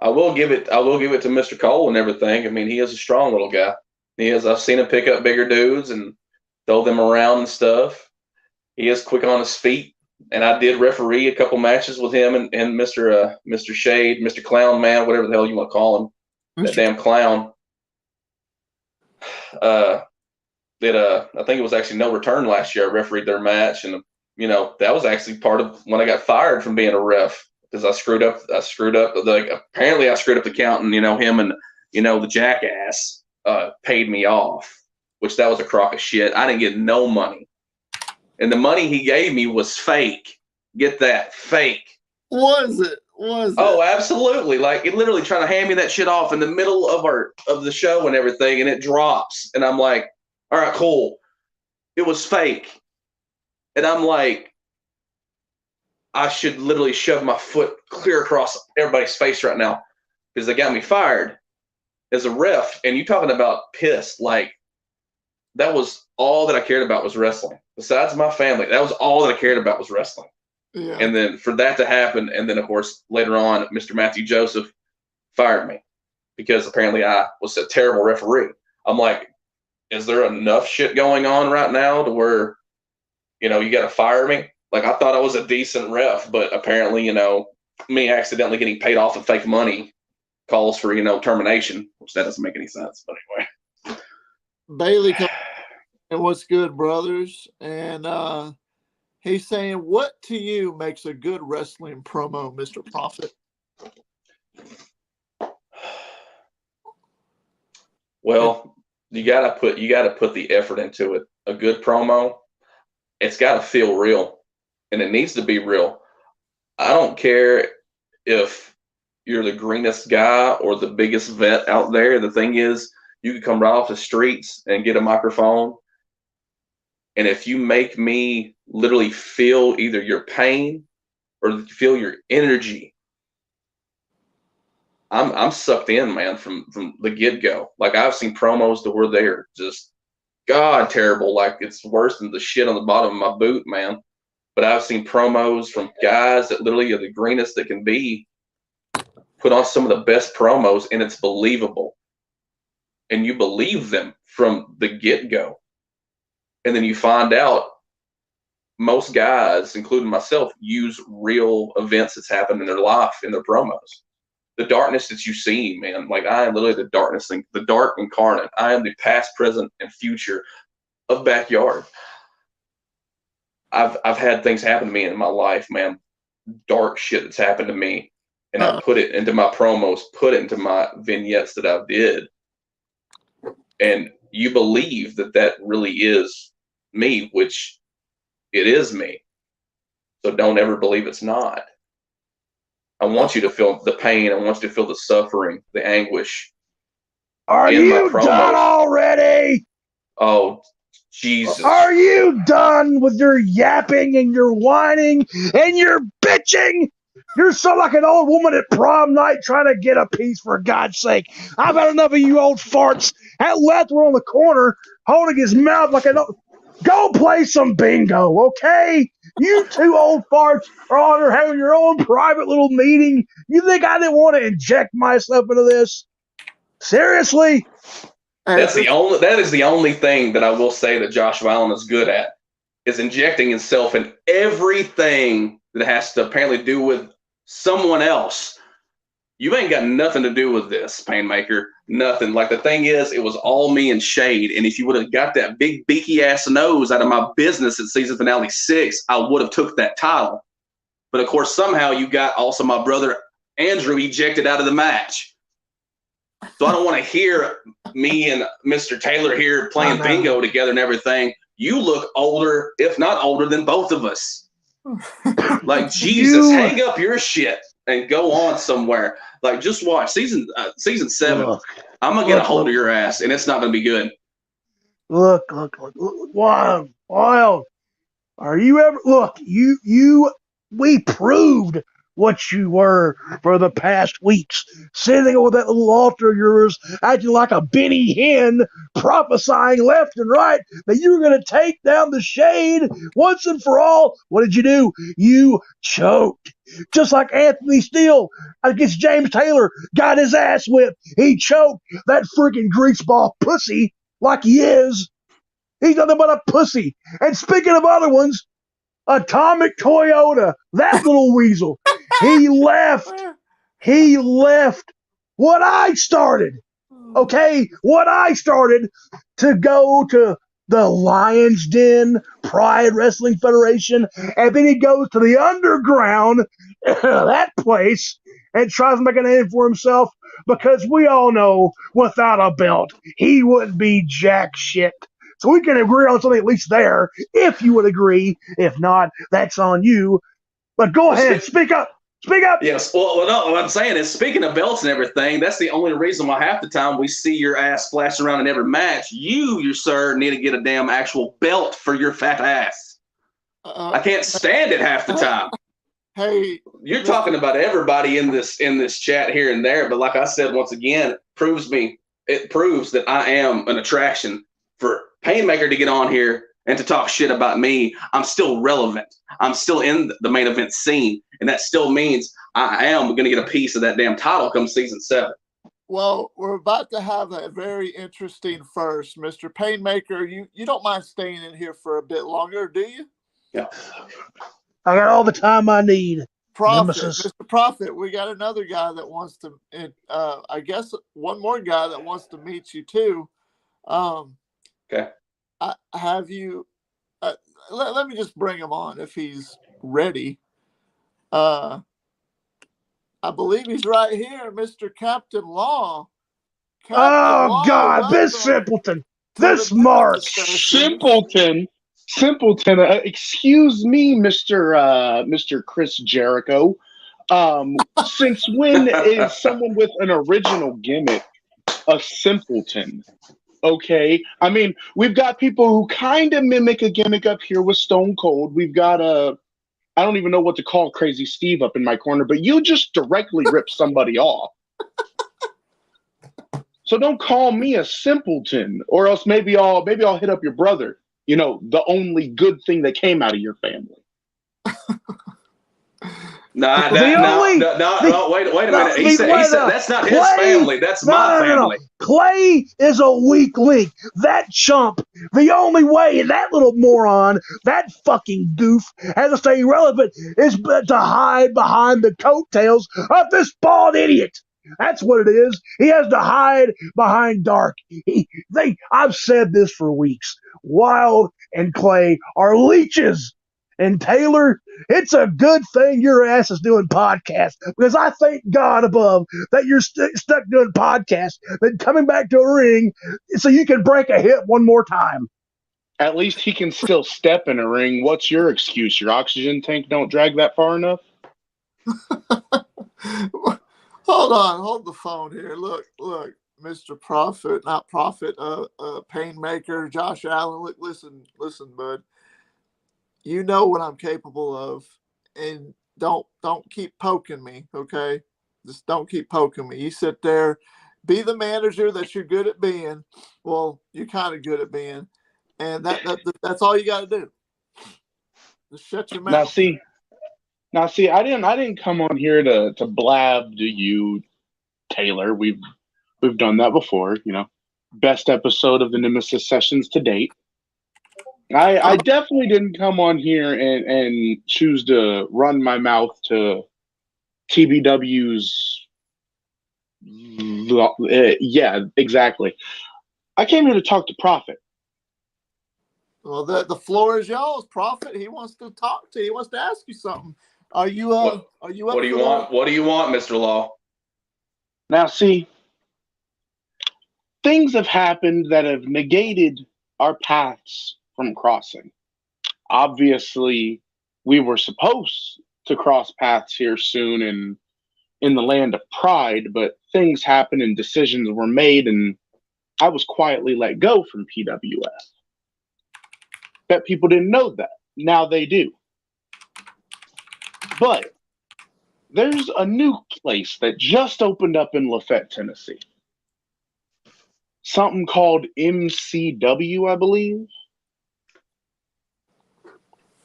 I will give it to Mr. Cole and everything. I mean, he is a strong little guy. He is. I've seen him pick up bigger dudes and throw them around and stuff. He is quick on his feet. And I did referee a couple matches with him and Mr. Shade, Mr. Clown Man, whatever the hell you want to call him. That damn clown. I think it was actually No Return last year. I refereed their match, and you know that was actually part of when I got fired from being a ref because I screwed up. Like apparently I screwed up the count, and you know him and you know the jackass paid me off, which that was a crock of shit. I didn't get no money, and the money he gave me was fake. Get that, fake. Was it? Oh, absolutely! Like it literally trying to hand me that shit off in the middle of the show and everything, and it drops, and I'm like, all right, cool. It was fake. And I'm like, I should literally shove my foot clear across everybody's face right now because they got me fired as a ref. And you talking about pissed, like that was all that I cared about was wrestling. Besides my family, that was all that I cared about was wrestling. Yeah. And then for that to happen, and then of course later on, Mr. Matthew Joseph fired me because apparently I was a terrible referee. I'm like, is there enough shit going on right now to where, you know, you got to fire me? Like, I thought I was a decent ref, but apparently, you know, me accidentally getting paid off of fake money calls for, you know, termination, which that doesn't make any sense. But anyway. Bailey, and what's good, brothers? And he's saying, what to you makes a good wrestling promo, Mr. Prophet? Well, you gotta put the effort into it. A good promo, it's gotta feel real, and it needs to be real. I don't care if you're the greenest guy or the biggest vet out there. The thing is, you can come right off the streets and get a microphone, and if you make me literally feel either your pain or feel your energy, I'm sucked in, man, from the get-go. Like I've seen promos to where they're just god terrible, like it's worse than the shit on the bottom of my boot, man. But I've seen promos from guys that literally are the greenest that can be, put on some of the best promos, and it's believable. And you believe them from the get-go. And then you find out most guys, including myself, use real events that's happened in their life in their promos. The darkness that you see, man, like I am literally the darkness thing, the dark incarnate. I am the past, present, and future of Backyard. I've had things happen to me in my life, man, dark shit that's happened to me, and I put it into my promos, put it into my vignettes that I did, and you believe that that really is me, which it is me. So don't ever believe it's not. I want you to feel the pain. I want you to feel the suffering, the anguish. Are you done already? Oh, Jesus. Are you done with your yapping and your whining and your bitching? You're so like an old woman at prom night trying to get a piece, for God's sake. I've had enough of you old farts. That left one on the corner holding his mouth like an old... Go play some bingo, okay? You two old farts are on there having your own private little meeting. You think I didn't want to inject myself into this? Seriously? That is the only thing that I will say that Josh Allen is good at, is injecting himself in everything that has to apparently do with someone else. You ain't got nothing to do with this, Painmaker. Nothing. Like, the thing is, it was all me and Shade. And if you would have got that big beaky ass nose out of my business at season finale 6, I would have took that title. But of course, somehow you got also my brother Andrew ejected out of the match. So I don't want to hear me and Mr. Taylor here playing bingo together and everything. You look older, if not older, than both of us. Like, Jesus, hang up your shit and go on somewhere. Like, just watch season 7. Look, I'm gonna get a hold of your ass, and it's not gonna be good. Look, Wild. Are you ever we proved what you were for the past weeks, sitting over that little altar of yours, acting like a Benny Hinn, prophesying left and right that you were going to take down the Shade once and for all. What did you do? You choked. Just like Anthony Steele against James Taylor got his ass whipped. He choked that freaking greaseball pussy like he is. He's nothing but a pussy. And speaking of other ones, Atomic Toyota, that little weasel, he left what I started, okay? What I started to go to the Lion's Den, Pride Wrestling Federation, and then he goes to the underground, that place, and tries to make a name for himself, because we all know without a belt, he wouldn't be jack shit. So we can agree on something at least there, if you would agree. If not, that's on you. But go ahead, speak up. Speak up. Yes. Well, no, what I'm saying is, speaking of belts and everything, that's the only reason why half the time we see your ass flashing around in every match. You sir, need to get a damn actual belt for your fat ass. I can't stand it half the time. Hey, you're talking about everybody in this chat here and there, but like I said, once again, it proves that I am an attraction for Painmaker to get on here and to talk shit about me. I'm still relevant. I'm still in the main event scene, and that still means I am going to get a piece of that damn title come season 7. Well, we're about to have a very interesting first. Mr. Painmaker, you don't mind staying in here for a bit longer, do you? Yeah. I got all the time I need. Prophet, Nemesis. Mr. Prophet, we got another guy that wants to, I guess one more guy that wants to meet you too. Okay. Let me just bring him on if he's ready. I believe he's right here, Mr. Captain Law. God, this simpleton. This Mark. Simpleton. Excuse me, Mr. Chris Jericho. Since when is someone with an original gimmick a simpleton? Okay, I mean, we've got people who kind of mimic a gimmick up here with Stone Cold. We've got I don't even know what to call Crazy Steve up in my corner, but you just directly ripped somebody off. So don't call me a simpleton, or else maybe I'll hit up your brother. You know, the only good thing that came out of your family. Wait a minute. He said that's not his family. That's my family. Clay is a weak link. That chump, the only way that little moron, that fucking goof, has to stay relevant is to hide behind the coattails of this bald idiot. That's what it is. He has to hide behind Dark. I've said this for weeks. Wild and Clay are leeches. And Taylor, it's a good thing your ass is doing podcasts, because I thank God above that you're stuck doing podcasts than coming back to a ring so you can break a hip one more time. At least he can still step in a ring. What's your excuse? Your oxygen tank don't drag that far enough? Hold on. Hold the phone here. Look. Mr. Prophet, not Prophet, Painmaker, Josh Allen. Look, listen, bud. You know what I'm capable of, and don't keep poking me, okay? Just don't keep poking me. You sit there, be the manager that you're good at being. Well, you're kind of good at being, and that's all you got to do. Just shut your mouth. Now see, I didn't come on here to blab to you, Taylor. We've done that before, you know. Best episode of the Nemesis sessions to date. I definitely didn't come on here and choose to run my mouth to TBW's. Yeah, exactly. I came here to talk to Prophet. Well, the floor is y'all's, Prophet. He wants to talk to you. He wants to ask you something. Are you up? What do you want? What do you want, Mr. Law? Now, see, things have happened that have negated our paths from crossing. Obviously, we were supposed to cross paths here soon in the land of pride, but things happened and decisions were made, and I was quietly let go from PWF. Bet people didn't know that. Now they do. But there's a new place that just opened up in Lafayette, Tennessee. Something called MCW, I believe.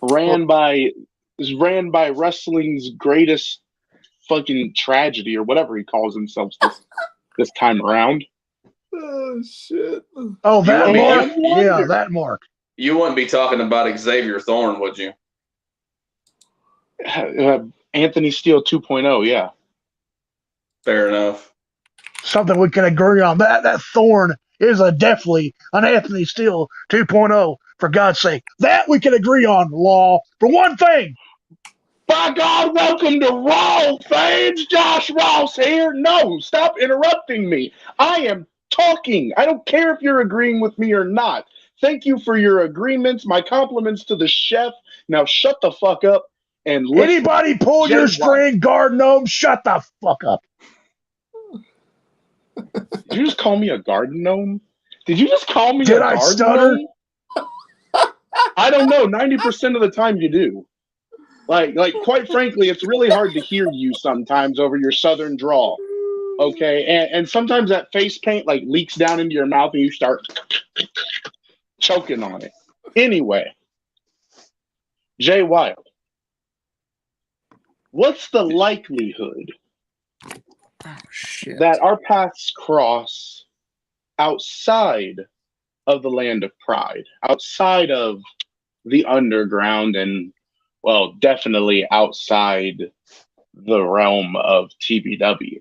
Ran by wrestling's greatest fucking tragedy, or whatever he calls himself this time around. Oh shit! Oh, that Mark? Yeah, that Mark. You wouldn't be talking about Xavier Thorne, would you? Anthony Steele 2.0, yeah. Fair enough. Something we can agree on. That Thorne is definitely an Anthony Steele 2.0, for God's sake. That we can agree on, Law. For one thing. By God, welcome to Raw, fans. Josh Ross here. No, stop interrupting me. I am talking. I don't care if you're agreeing with me or not. Thank you for your agreements. My compliments to the chef. Now shut the fuck up and listen. Anybody pull your string, garden gnome, shut the fuck up. Did you just call me a garden gnome? Did you just call me Did a I garden stutter? gnome? I don't know. 90% of the time you do. Like, quite frankly, it's really hard to hear you sometimes over your southern drawl. Okay, and sometimes that face paint like leaks down into your mouth and you start choking on it. Anyway, Jay Wild, what's the likelihood that our paths cross outside of the land of pride, outside of the underground, and, well, definitely outside the realm of TBW?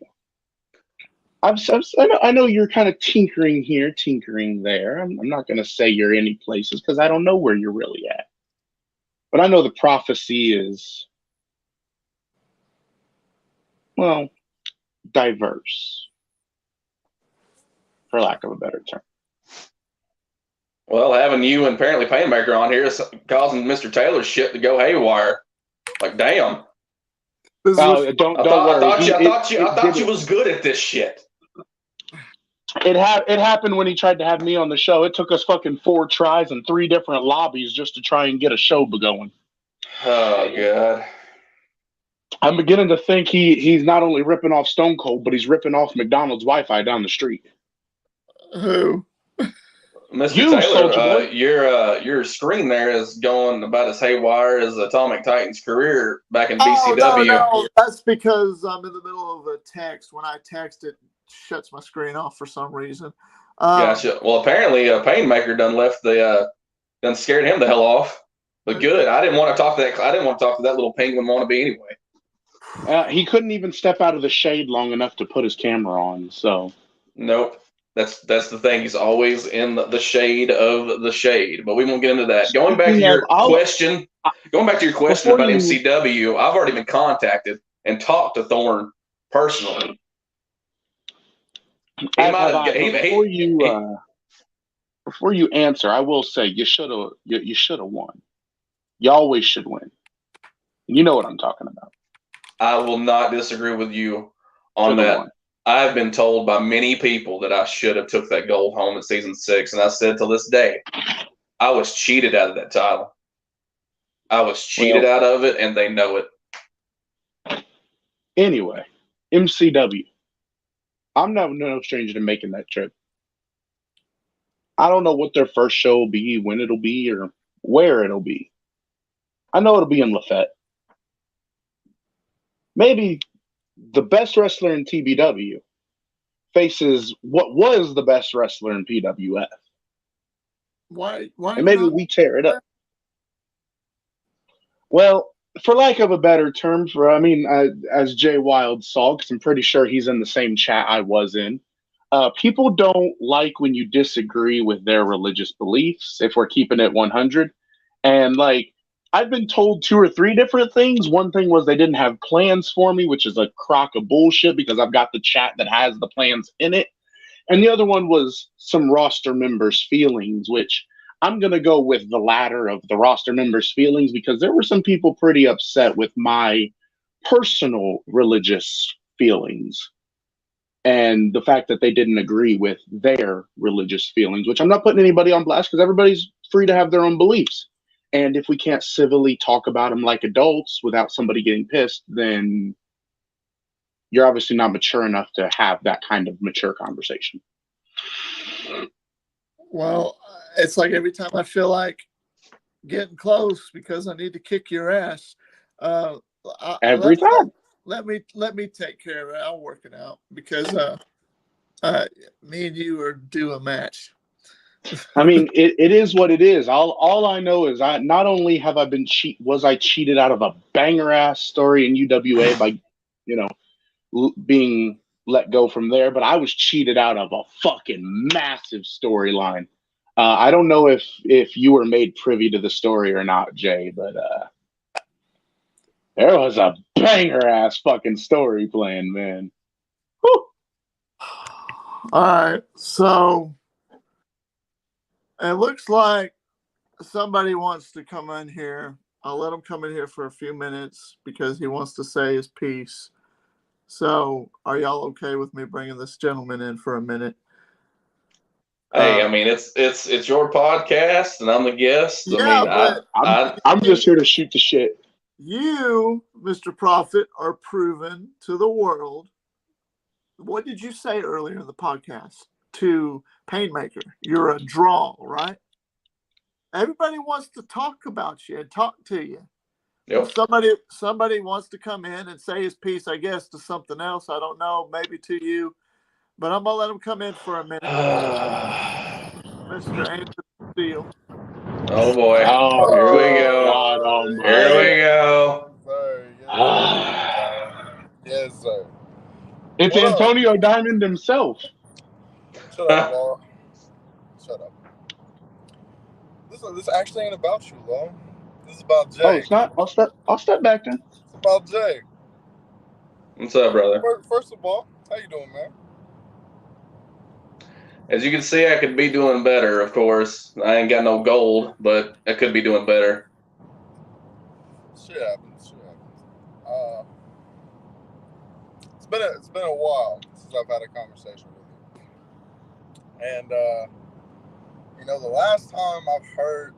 I know you're kind of tinkering here, tinkering there. I'm not going to say you're any places because I don't know where you're really at. But I know the prophecy is, well, diverse, for lack of a better term. Well, having you and apparently Painmaker on here is causing Mr. Taylor's shit to go haywire. Like, damn. Don't worry. I thought you was good at this shit. It happened when he tried to have me on the show. It took us fucking 4 tries and 3 different lobbies just to try and get a show going. Oh, God. I'm beginning to think he's not only ripping off Stone Cold, but he's ripping off McDonald's Wi-Fi down the street. Who? Mr. Taylor, your screen there is going about as haywire as Atomic Titan's career back in BCW. No, that's because I'm in the middle of a text. When I text, it shuts my screen off for some reason. Gotcha. Well, apparently, Painmaker done scared him the hell off. But good. I didn't want to talk to that little penguin wannabe anyway. He couldn't even step out of the shade long enough to put his camera on. So nope. That's the thing. He's always in the shade of the shade. But we won't get into that. Going back to your question about MCW, I've already been contacted and talked to Thorne personally. Before you answer, I will say you should have won. You always should win. You know what I'm talking about. I will not disagree with you on that. I've been told by many people that I should have took that gold home in season 6, and I said to this day, I was cheated out of that title. I was cheated out of it, and they know it. Anyway, MCW. I'm no stranger to making that trip. I don't know what their first show will be, when it'll be, or where it'll be. I know it'll be in Lafayette. Maybe the best wrestler in TBW faces what was the best wrestler in PWF. Why? And maybe we tear it up. Well, for lack of a better term, as Jay Wild saw, because I'm pretty sure he's in the same chat I was in, people don't like when you disagree with their religious beliefs, if we're keeping it 100. And, I've been told 2 or 3 different things. One thing was they didn't have plans for me, which is a crock of bullshit because I've got the chat that has the plans in it. And the other one was some roster members' feelings, which I'm going to go with the latter of the roster members' feelings because there were some people pretty upset with my personal religious feelings and the fact that they didn't agree with their religious feelings, which I'm not putting anybody on blast because everybody's free to have their own beliefs. And if we can't civilly talk about them like adults without somebody getting pissed, then you're obviously not mature enough to have that kind of mature conversation. Well, it's like every time I feel like getting close because I need to kick your ass. Every time. Let me take care of it. I'll work it out because me and you are due a match. I mean, it is what it is. All I know is not only have I been was I cheated out of a banger ass story in UWA by, being let go from there, but I was cheated out of a fucking massive storyline. I don't know if you were made privy to the story or not, Jay, but there was a banger ass fucking story playing, man. Whew. All right, so it looks like somebody wants to come in here. I'll let him come in here for a few minutes because he wants to say his piece. So, are y'all okay with me bringing this gentleman in for a minute? Hey, I mean, it's your podcast, and I'm the guest. Yeah, I'm just here to shoot the shit. You, Mr. Prophet, are proven to the world. What did you say earlier in the podcast to Painmaker? You're a draw, right? Everybody wants to talk about you and talk to you. Yep. Somebody wants to come in and say his piece, I guess, to something else. I don't know, maybe to you. But I'm going to let him come in for a minute. Mr. Anthony Steele. Oh, boy. Oh, here we go. God almighty. Here we go. Yes, sir. It's What Antonio up? Diamond himself. Shut up, Law. Shut up. This actually ain't about you, Law. This is about Jay. Oh, it's not? I'll step back then. It's about Jay. What's up, brother? First of all, how you doing, man? As you can see, I could be doing better, of course. I ain't got no gold, but I could be doing better. Shit happens. It's been a while since I've had a conversation with you. And the last time I've heard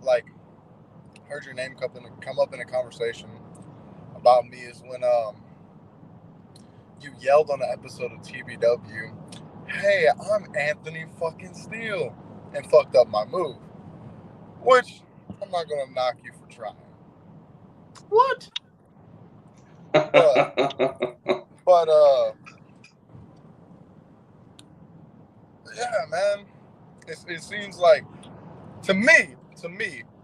your name come up in a conversation about me is when you yelled on an episode of TBW, "Hey, I'm Anthony fucking Steele," and fucked up my move. Which I'm not gonna knock you for trying. What? But yeah, man. It seems like to me,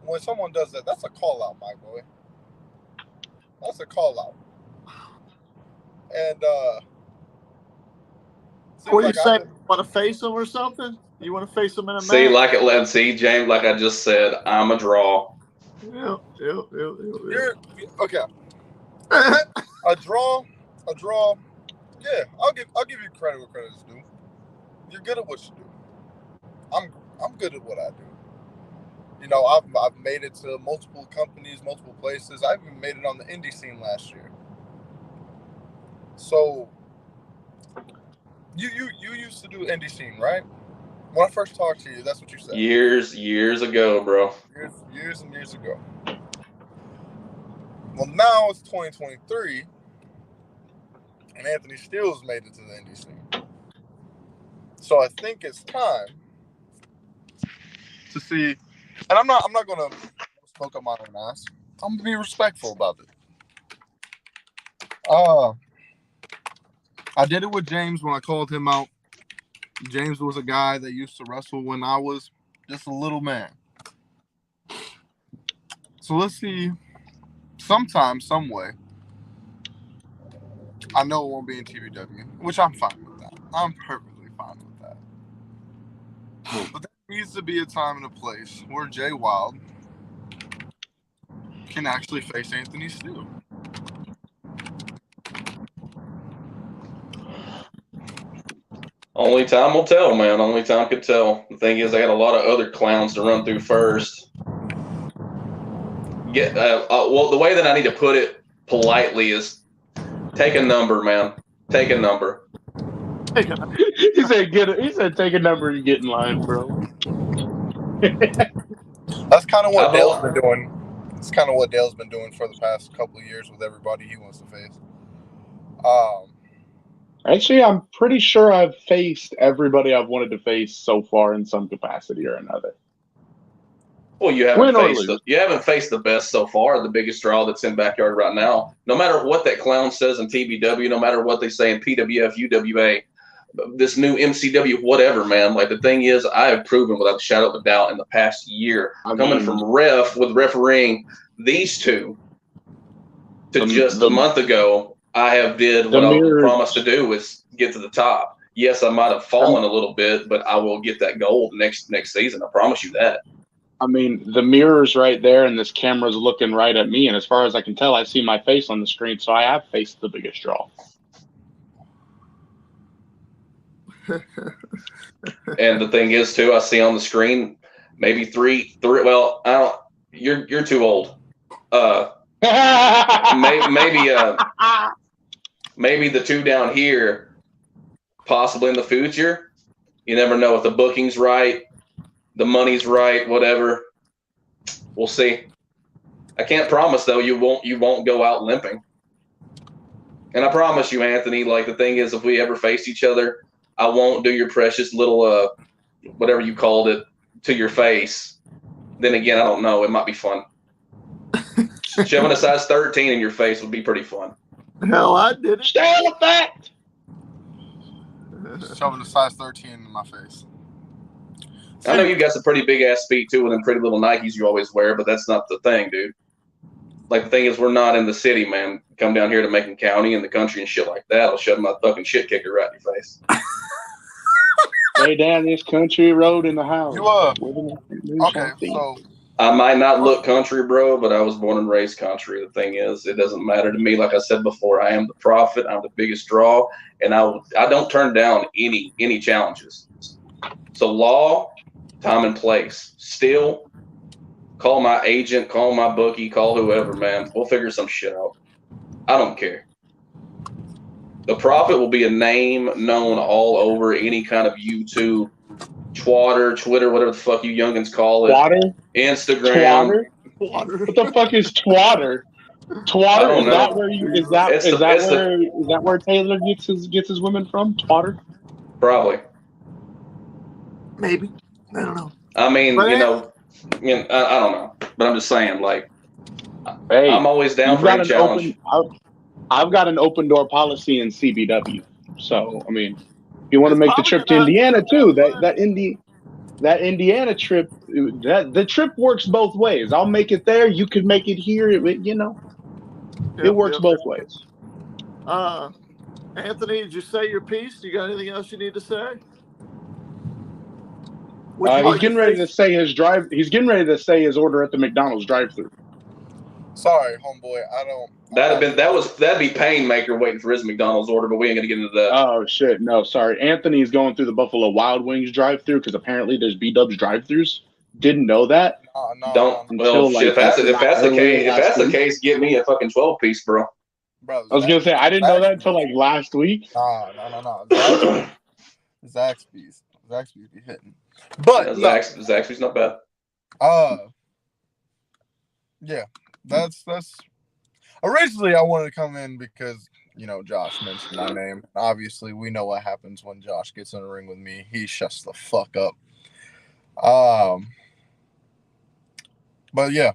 when someone does that, that's a call out, my boy. That's a call out. And what are you saying? Want to face him or something? You want to face him in a match? See, James, like I just said, I'm a draw. Yeah. Okay. A draw. Yeah, I'll give you credit where credit is due. You're good at what you do. I'm good at what I do. I've made it to multiple companies, multiple places. I even made it on the indie scene last year. So You used to do indie scene, right? When I first talked to you, that's what you said. Years ago, bro. Years and years ago. Well, now it's 2023, and Anthony Steele's made it to the indie scene. So I think it's time to see. And I'm not gonna smoke up my own ass. I'm gonna be respectful about it. I did it with James when I called him out. James was a guy that used to wrestle when I was just a little man. So let's see. Sometime, some way. I know it won't be in TBW, which I'm fine with that. I'm perfectly fine with that. But there needs to be a time and a place where Jay Wild can actually face Anthony Steele. Only time will tell, man. Only time could tell. The thing is, I got a lot of other clowns to run through first. Well, the way that I need to put it politely is take a number, man. Take a number. He said, take a number and get in line, bro. That's kind of what Dale's been doing. It's kind of what Dale's been doing for the past couple of years with everybody he wants to face. Actually, I'm pretty sure I've faced everybody I've wanted to face so far in some capacity or another. Well, you haven't faced the best so far, the biggest draw that's in Backyard right now. No matter what that clown says in TBW, no matter what they say in PWF, UWA, this new MCW, whatever, man. Like, the thing is, I have proven without a shadow of a doubt in the past year, coming from with refereeing these two to just a month ago, I have did what I promised to do, is get to the top. Yes, I might have fallen a little bit, but I will get that gold next season. I promise you that. I mean, the mirror's right there, and this camera's looking right at me. And as far as I can tell, I see my face on the screen, so I have faced the biggest draw. And the thing is, too, I see on the screen maybe three. Well, I don't. You're too old. Maybe the two down here, possibly in the future. You never know if the booking's right, the money's right, whatever. We'll see. I can't promise though you won't go out limping. And I promise you, Anthony, like, the thing is, if we ever face each other, I won't do your precious little whatever you called it to your face. Then again, I don't know. It might be fun. Shoving a size 13 in your face would be pretty fun. Hell, I did it. Stay on the fact. Shoving a size 13 in my face. I know you got some pretty big ass feet too, with them pretty little Nikes you always wear, but that's not the thing, dude. Like, the thing is, we're not in the city, man. Come down here to Macon County and the country and shit like that, I'll shove my fucking shit kicker right in your face. Stay down this country road in the house. You okay? So I might not look country, bro, but I was born and raised country. The thing is, it doesn't matter to me. Like I said before, I am the prophet. I'm the biggest draw, and I don't turn down any challenges. So law, time and place. Still, call my agent, call my bookie, call whoever, man. We'll figure some shit out. I don't care. The prophet will be a name known all over any kind of YouTube, Twitter, whatever the fuck you youngins call it. Twatter? Instagram. Twatter? What the fuck is Twatter? Twatter? Is that where Taylor gets his women from? Twatter? Probably. Maybe. I don't know. I mean, I don't know. But I'm just saying, like, hey, I'm always down for a challenge. I've got an open door policy in CBW. So, I mean, if you want to make the trip to Indiana too, that Indiana trip, the trip works both ways. I'll make it there. You could make it here. It works both ways. Anthony, did you say your piece? You got anything else you need to say? He's getting ready to say his order at the McDonald's drive-thru. Sorry, homeboy. I don't. That'd be Painmaker waiting for his McDonald's order, but we ain't gonna get into that. Oh shit, no, sorry. Anthony's going through the Buffalo Wild Wings drive-thru because apparently there's B-Dubs drive-thrus. Didn't know that. If that's the case, give me a fucking 12-piece, bro. Bro, I was gonna say I didn't know that until like last week. No. Zaxby's be hitting. But yeah, Zaxby's not bad. Yeah, that's originally I wanted to come in because Josh mentioned my name. Obviously, we know what happens when Josh gets in a ring with me. He shuts the fuck up. But yeah,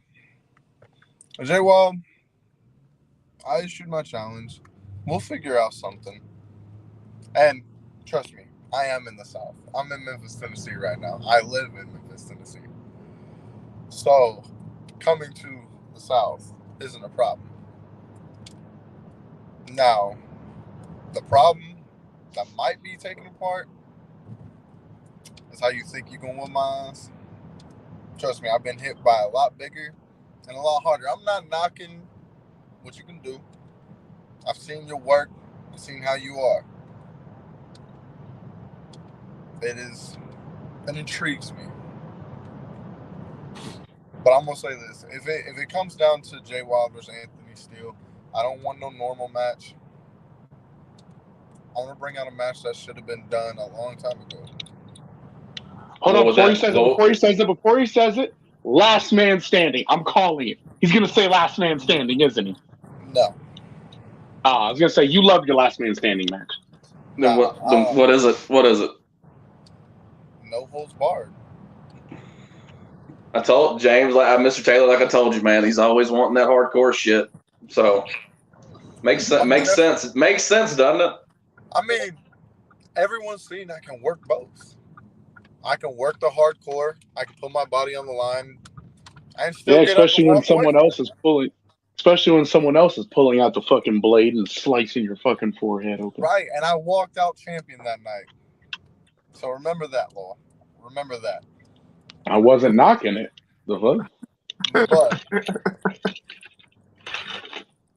Jay Wild, I issued my challenge. We'll figure out something. And trust me, I am in the South. I'm in Memphis, Tennessee right now. I live in Memphis, Tennessee. So coming to the South isn't a problem. Now, the problem that might be taken apart is how you think you're gonna win my ass. Trust me, I've been hit by a lot bigger and a lot harder. I'm not knocking what you can do. I've seen your work. I've seen how you are. It intrigues me. But I'm gonna say this: if it comes down to Jay Wild versus Anthony Steele, I don't want no normal match. I'm gonna bring out a match that should have been done a long time ago. Hold on, before he says it, last man standing. I'm calling it. He's gonna say last man standing, isn't he? No. I was gonna say you love your last man standing match. Then what is it? What is it? No holds barred. I told James, Mr. Taylor, like I told you, man, he's always wanting that hardcore shit. So makes sense. It makes sense, doesn't it? I mean, everyone's seen I can work both. I can work the hardcore. I can put my body on the line, and still get especially up and when walk someone away. else is pulling. Especially when someone else is pulling out the fucking blade and slicing your fucking forehead open. Right, and I walked out champion that night. So remember that, Law. Remember that. I wasn't knocking it. The fuck? But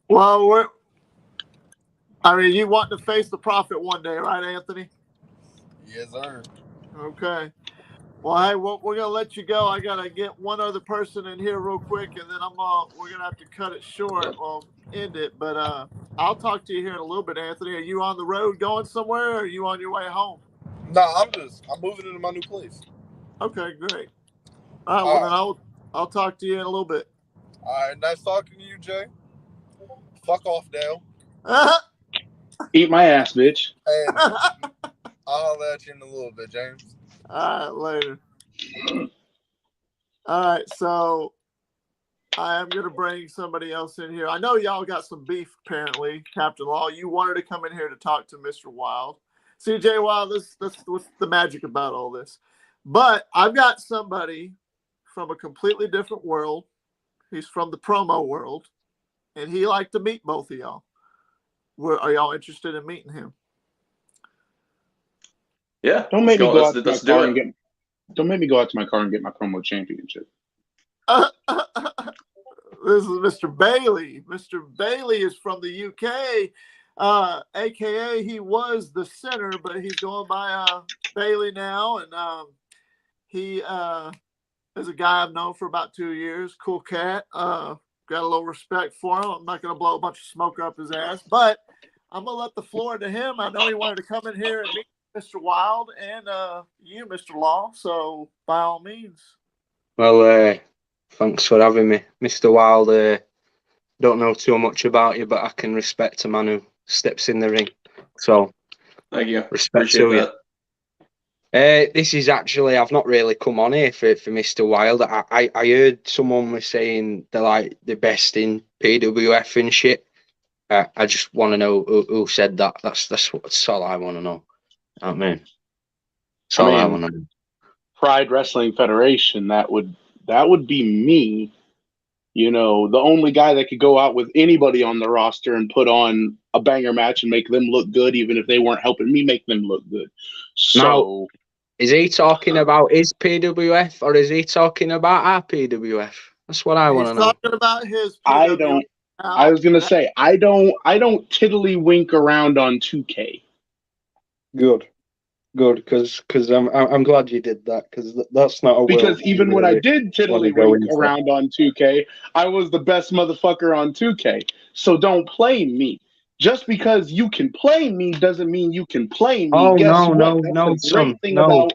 Well, you want to face the Prophet one day, right, Anthony? yes, sir. Okay. Well, hey, we're gonna let you go. I gotta get one other person in here real quick, and then we're gonna have to cut it short. Well, end it. But I'll talk to you here in a little bit, Anthony. Are you on the road going somewhere, or are you on your way home? No, I'm moving into my new place. Okay, great. All right. Well, then I'll talk to you in a little bit. All right, nice talking to you, Jay. Fuck off, Dale. Eat my ass, bitch. And I'll holler at you in a little bit, James. All right, later. All right, so I am going to bring somebody else in here. I know y'all got some beef, apparently. Captain Law, you wanted to come in here to talk to Mr. Wild. CJ Wild, that's what's the magic about all this. But I've got somebody from a completely different world. He's from the promo world, and he liked to meet both of y'all. Are y'all interested in meeting him? Yeah. Don't make me go out to my car and get my promo championship. This is Mr. Bailey. Mr. Bailey is from the UK, aka he was the Sinner, but he's going by Bailey now, and he is a guy I've known for about 2 years. Cool cat. Got a little respect for him. I'm not going to blow a bunch of smoke up his ass, but I'm going to let the floor to him. I know he wanted to come in here and meet Mr. Wild and you, Mr. Law, so by all means. Well, thanks for having me. Mr. Wild, don't know too much about you, but I can respect a man who steps in the ring. So, thank you. Respect to you. This is actually, I've not really come on here for Mr. Wild. I heard someone was saying they're like the best in PWF and shit. I just want to know who said that. That's all I want to know. I mean, that's all I want to know. Pride Wrestling Federation, that would be me. You know, the only guy that could go out with anybody on the roster and put on a banger match and make them look good, even if they weren't helping me make them look good. So, now, is he talking about his PWF or is he talking about our PWF? That's what I want to know. He's talking about his PWF. I was gonna say I don't tiddly wink around on 2K. Good, because I'm glad you did that, because that's not a because even when I did tiddly wink around on 2K, I was the best motherfucker on 2K. So don't play me. Just because you can play me doesn't mean you can play me. Oh, Guess no, what? no, That's no, the son. great thing No. about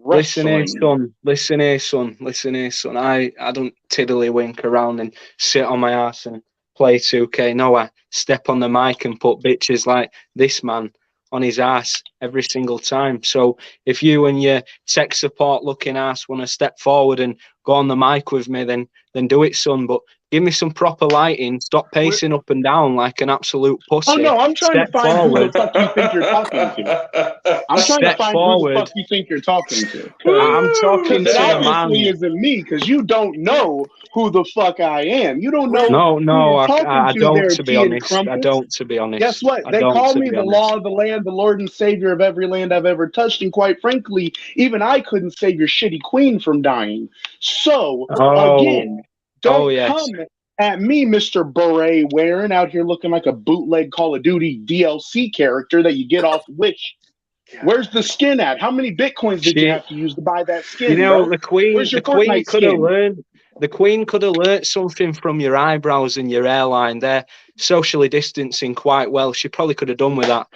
Listen here, wrestling. son. Listen here, son. Listen here, son. I don't tiddlywink around and sit on my ass and play 2K. No, I step on the mic and put bitches like this man on his ass every single time. So if you and your tech support looking ass want to step forward and go on the mic with me, then do it, son. But give me some proper lighting. Stop pacing up and down like an absolute pussy. Oh no, I'm trying to Step find who the forward. fuck you think you're talking to. I'm trying to Step find who the forward. fuck you think you're talking to. I'm talking Because to it the obviously man. isn't me, because you don't know who the fuck I am. You don't know No, who no, you're talking I to don't, there, to be Tea and honest. I Crumpets. don't, to be honest. Guess what? I They don't, call to me be the honest. law of the land, the Lord and Savior of every land I've ever touched. And quite frankly, even I couldn't save your shitty queen from dying. So, Oh, again, oh don't yes. come at me, Mr. Beret wearing, out here looking like a bootleg Call of Duty DLC character that you get off Wish. Where's the skin at? How many bitcoins did you have to use to buy that skin, You know, bro? the queen, Where's your the queen Fortnite could have skin? learned. The queen could have learnt something from your eyebrows and your hairline. They're socially distancing quite well. She probably could have done with that.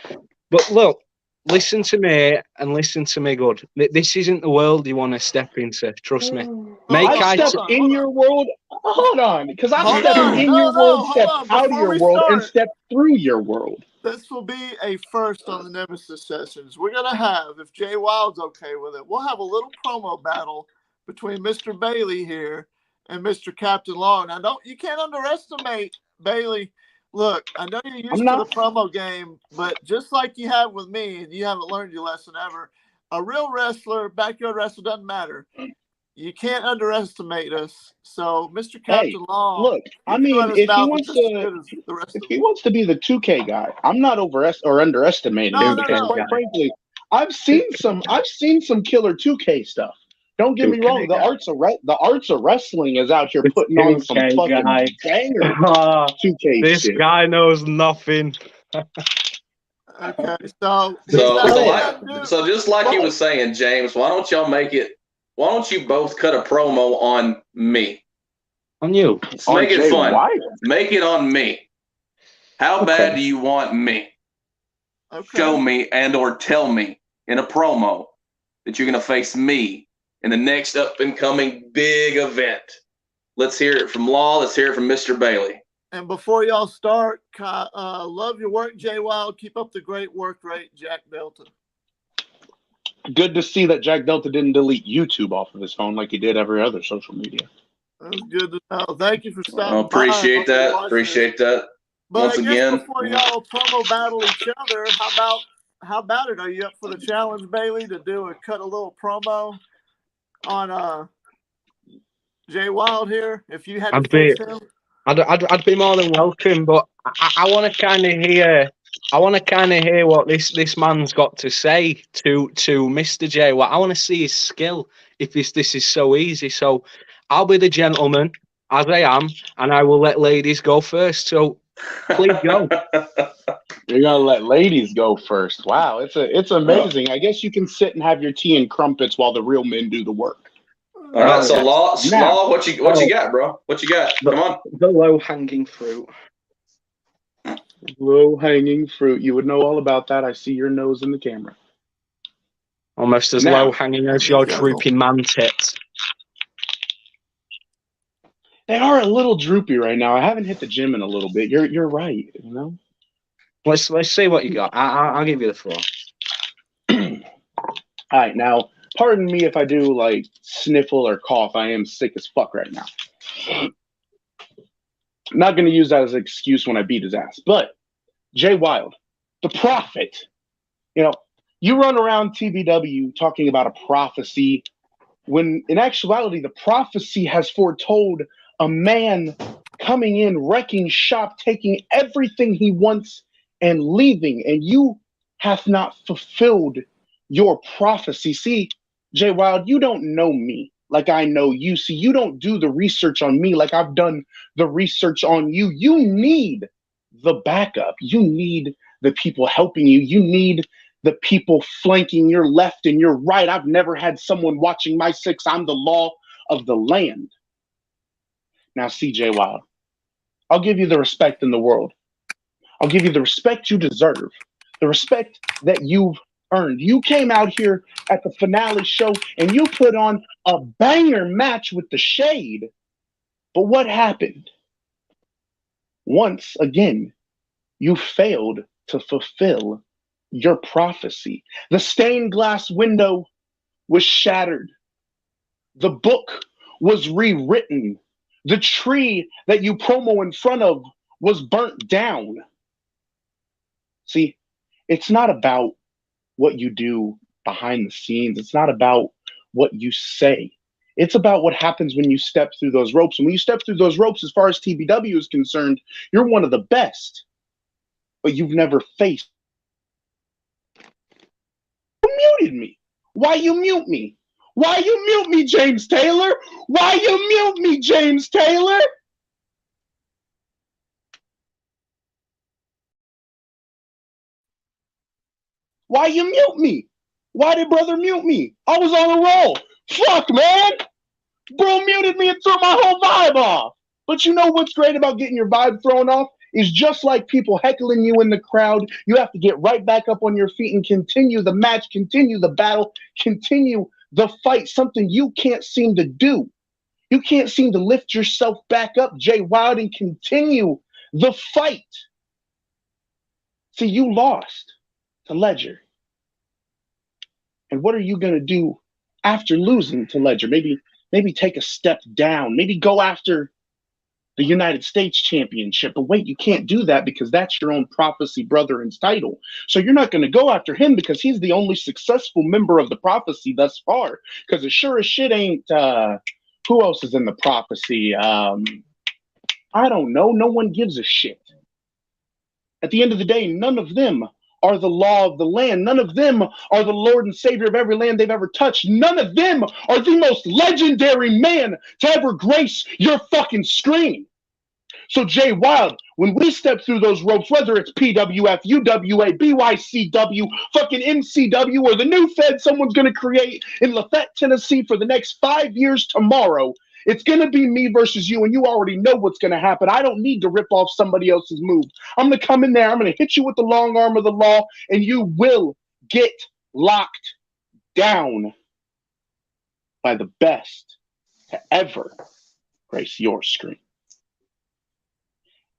But look, listen to me and listen to me good. This isn't the world you want to step into. Trust me. Make I've eye stepped in your world. Hold on, because I've Hold stepped on. in No, your no, world, hold stepped on. out of Before your we world, and start, stepped through your world. this will be a first on the Nemesis sessions. We're gonna have, if Jay Wild's okay with it, we'll have a little promo battle between Mr. Bailey here and Mr. Captain Long. Now, you can't underestimate Bailey. Look, I know you're used to the promo game, but just like you have with me, and you haven't learned your lesson ever, a real wrestler, backyard wrestler, doesn't matter. You can't underestimate us. So, Mr. Captain Long, Look, I mean, if he wants to be the 2K guy, I'm not underestimating him, because quite frankly, I've seen some killer 2K stuff. Don't get me wrong, the arts of wrestling is out here putting on some fucking banger 2K this shit. guy knows nothing. Okay, so just like he was saying, James, why don't y'all make it? Why don't you both cut a promo on me? On you? Make it fun. Make it on me. How bad do you want me? Show me and/or tell me in a promo that you're going to face me in the next up-and-coming big event. Let's hear it from Law. Let's hear it from Mr. Bailey. And before y'all start, love your work, Jay Wild. Keep up the great work rate, Jack Delta. Good to see that Jack Delta didn't delete YouTube off of his phone like he did every other social media. That's good to know. Thank you for stopping appreciate by. that. Appreciate that. But Once again, before y'all promo battle each other, how about it? Are you up for the challenge, Bailey, to cut a little promo on Jay Wild here? If you had to face him, I'd be more than welcome, but I want to kind of hear. I want to kind of hear what this man's got to say to Mr. J. Well, I want to see his skill. If this is so easy, so I'll be the gentleman as I am, and I will let ladies go first. So please go. You're gonna let ladies go first. Wow, it's amazing. I guess you can sit and have your tea and crumpets while the real men do the work. All right, so Law, what you got, bro? What you got? Come on. The low hanging fruit. Low hanging fruit. You would know all about that. I see your nose in the camera. Almost as low hanging as your drooping man tits. They are a little droopy right now. I haven't hit the gym in a little bit. You're right. You know. Let's see what you got. I'll give you the floor. All right, now pardon me if I do like sniffle or cough. I am sick as fuck right now. I'm not going to use that as an excuse when I beat his ass. But Jay Wild, the prophet, you run around TBW talking about a prophecy when in actuality, the prophecy has foretold a man coming in, wrecking shop, taking everything he wants and leaving. And you have not fulfilled your prophecy. See, Jay Wild, you don't know me like I know you. See, you don't do the research on me like I've done the research on you. You need the backup. You need the people helping you. You need the people flanking your left and your right. I've never had someone watching my six. I'm the law of the land. Now, CJ Wild, I'll give you the respect in the world. I'll give you the respect you deserve, the respect that you've earned. You came out here at the finale show and you put on a banger match with the Shade. But what happened? Once again, you failed to fulfill your prophecy. The stained glass window was shattered. The book was rewritten. The tree that you promo in front of was burnt down. See, it's not about what you do behind the scenes. It's not about what you say. It's about what happens when you step through those ropes. And when you step through those ropes, as far as TBW is concerned, you're one of the best. But you've never faced. You muted me. Why you mute me? Why you mute me, James Taylor? Why you mute me, James Taylor? Why you mute me? Why did brother mute me? I was on a roll. Fuck, man. Bro muted me and threw my whole vibe off. But you know what's great about getting your vibe thrown off? Is just like people heckling you in the crowd, you have to get right back up on your feet and continue the match, continue the battle, continue the fight, something you can't seem to do. You can't seem to lift yourself back up, Jay Wild, and continue the fight. See, you lost to Ledger. And what are you going to do after losing to Ledger? Maybe take a step down. Maybe go after the United States Championship. But wait, you can't do that because that's your own Prophecy Brotherhood's title. So you're not going to go after him because he's the only successful member of the Prophecy thus far. Because it sure as shit ain't, who else is in the Prophecy? I don't know. No one gives a shit. At the end of the day, none of them are the law of the land. None of them are the Lord and Savior of every land they've ever touched. None of them are the most legendary man to ever grace your fucking screen. So Jay Wild, when we step through those ropes, whether it's PWF, UWA, BYCW, fucking MCW, or the new Fed someone's going to create in Lafayette, Tennessee for the next 5 years tomorrow, it's going to be me versus you, and you already know what's going to happen. I don't need to rip off somebody else's move. I'm going to come in there, I'm going to hit you with the long arm of the law, and you will get locked down by the best to ever grace your screen.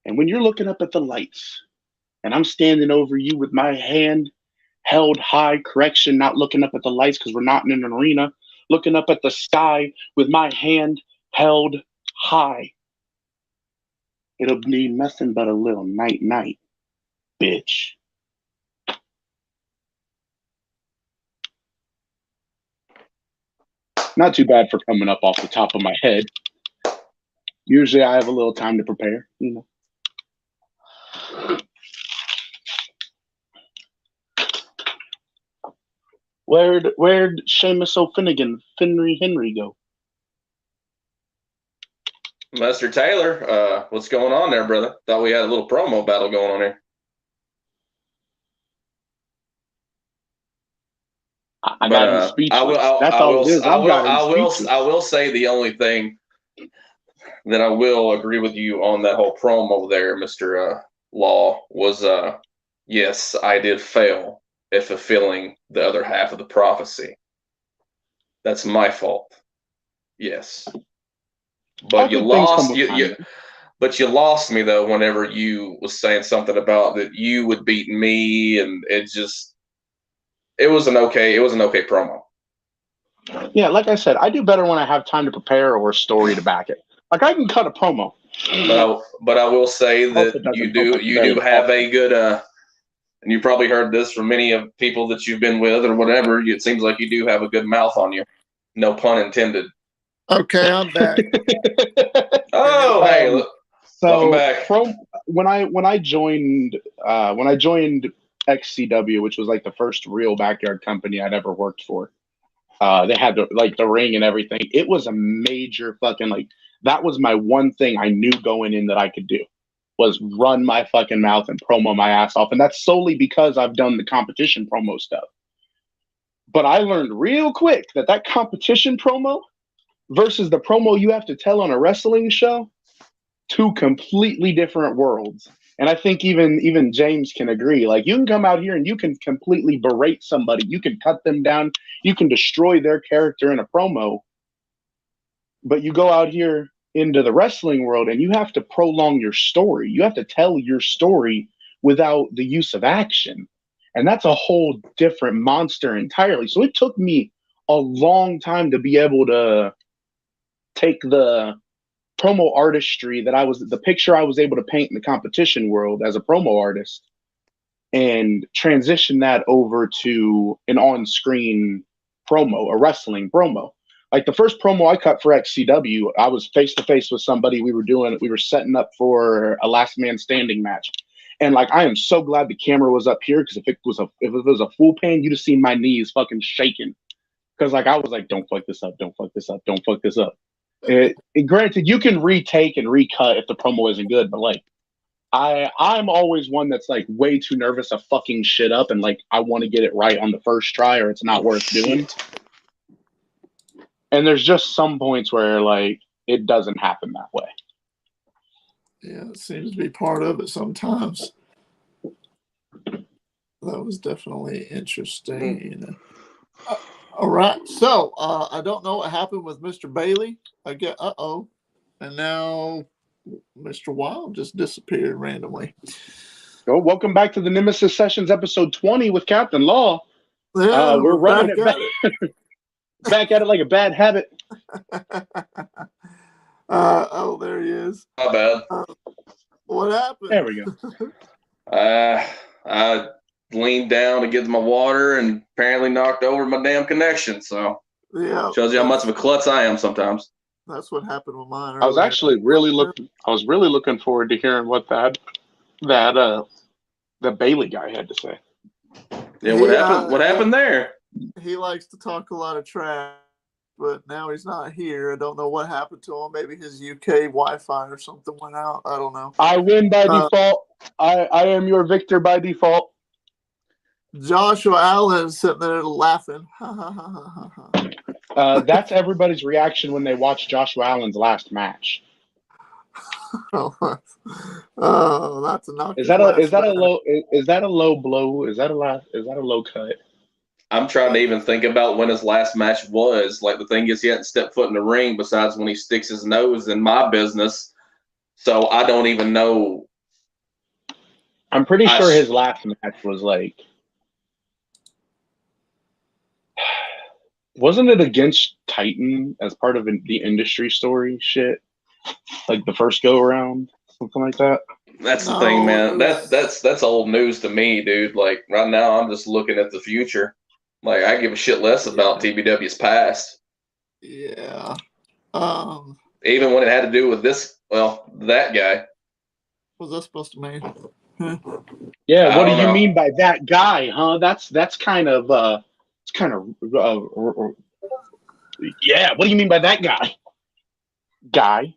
And when you're looking up at the lights, and I'm standing over you with my hand held high, correction, not looking up at the lights because we're not in an arena, looking up at the sky with my hand held high, it'll be nothing but a little night-night, bitch. Not too bad for coming up off the top of my head. Usually I have a little time to prepare, you know. Where'd Seamus O'Finnegan, Henry go? Mr. Taylor, what's going on there, brother? Thought we had a little promo battle going on here. I got him speechless. That's all it is. I will say the only thing that I will agree with you on that whole promo there, Mr. Law, was yes, I did fail at fulfilling the other half of the prophecy. That's my fault. Yes. But you lost but you lost me though whenever you was saying something about that you would beat me, and it was an okay promo. Yeah, like I said, I do better when I have time to prepare or a story to back it. Like I can cut a promo. But I will say that you do have a good and you probably heard this from many of people that you've been with or whatever, it seems like you do have a good mouth on you. No pun intended. Okay, I'm back. Oh, hey, look. So welcome back. When I joined XCW, which was like the first real backyard company I'd ever worked for, they had the ring and everything. It was a major fucking that was my one thing I knew going in that I could do, was run my fucking mouth and promo my ass off. And that's solely because I've done the competition promo stuff. But I learned real quick that competition promo versus the promo you have to tell on a wrestling show, two completely different worlds. And I think even James can agree. Like, you can come out here and you can completely berate somebody. You can cut them down. You can destroy their character in a promo. But you go out here into the wrestling world and you have to prolong your story. You have to tell your story without the use of action. And that's a whole different monster entirely. So it took me a long time to be able to take the promo artistry the picture I was able to paint in the competition world as a promo artist and transition that over to an on-screen promo, a wrestling promo. Like the first promo I cut for XCW, I was face to face with somebody. We were setting up for a last man standing match. And like, I am so glad the camera was up here, because if it was a full pan, you'd have seen my knees fucking shaking. Because like, I was like, don't fuck this up, don't fuck this up, don't fuck this up. Granted, you can retake and recut if the promo isn't good, but like, I'm always one that's like way too nervous to fucking shit up, and like, I want to get it right on the first try or it's not worth doing. And there's just some points where like it doesn't happen that way. Yeah, it seems to be part of it sometimes. That was definitely interesting. All right, so I don't know what happened with Mr. Bailey. I get and now Mr. Wild just disappeared randomly. Oh, welcome back to the Nemesis Sessions, episode 20 with Captain Law. Yeah, we're running it back. Back at it like a bad habit. There he is. My bad. What happened? There we go. I leaned down to get my water and apparently knocked over my damn connection. So yeah, shows you how much of a klutz I am sometimes. That's what happened with mine. I was actually really looking forward to hearing what that the Bailey guy had to say. Yeah, what happened there? He likes to talk a lot of trash, but now he's not here. I don't know what happened to him. Maybe his UK Wi-Fi or something went out. I don't know. I win by default. I am your victor by default. Joshua Allen sitting there laughing. That's everybody's reaction when they watch Joshua Allen's last match. Oh, that's a knock. Is that a low blow? Is that a low cut? I'm trying to even think about when his last match was. Like, the thing is, he hadn't stepped foot in the ring besides when he sticks his nose in my business. So I don't even know. I'm pretty sure his last match was like, wasn't it against Titan as part of the industry story shit? Like the first go around, something like that. That's the thing, man. That's old news to me, dude. Like, right now, I'm just looking at the future. Like, I give a shit less about TBW's past. Yeah. Even when it had to do with that guy. What was that supposed to mean? Yeah. What do you mean by that guy, huh? That's kind of yeah. What do you mean by that guy? Guy.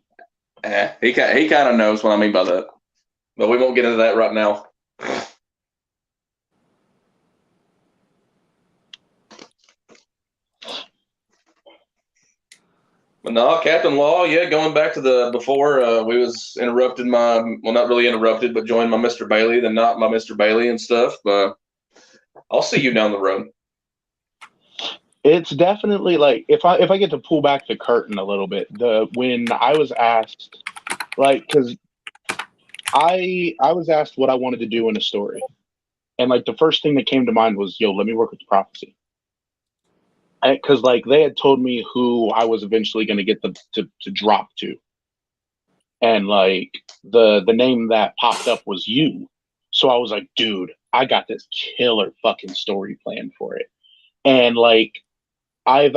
He kind of knows what I mean by that, but we won't get into that right now. But no, Captain Law, yeah, going back to before we was interrupted not really interrupted, but joined my Mr. Bailey, then not my Mr. Bailey and stuff. But I'll see you down the road. It's definitely like, if I get to pull back the curtain a little bit, when I was asked, like, because I was asked what I wanted to do in a story, and like the first thing that came to mind was, yo, let me work with the Prophecy. Because like they had told me who I was eventually going to get to drop to, and like the name that popped up was you. So I was like, dude, I got this killer fucking story planned for it. And like I've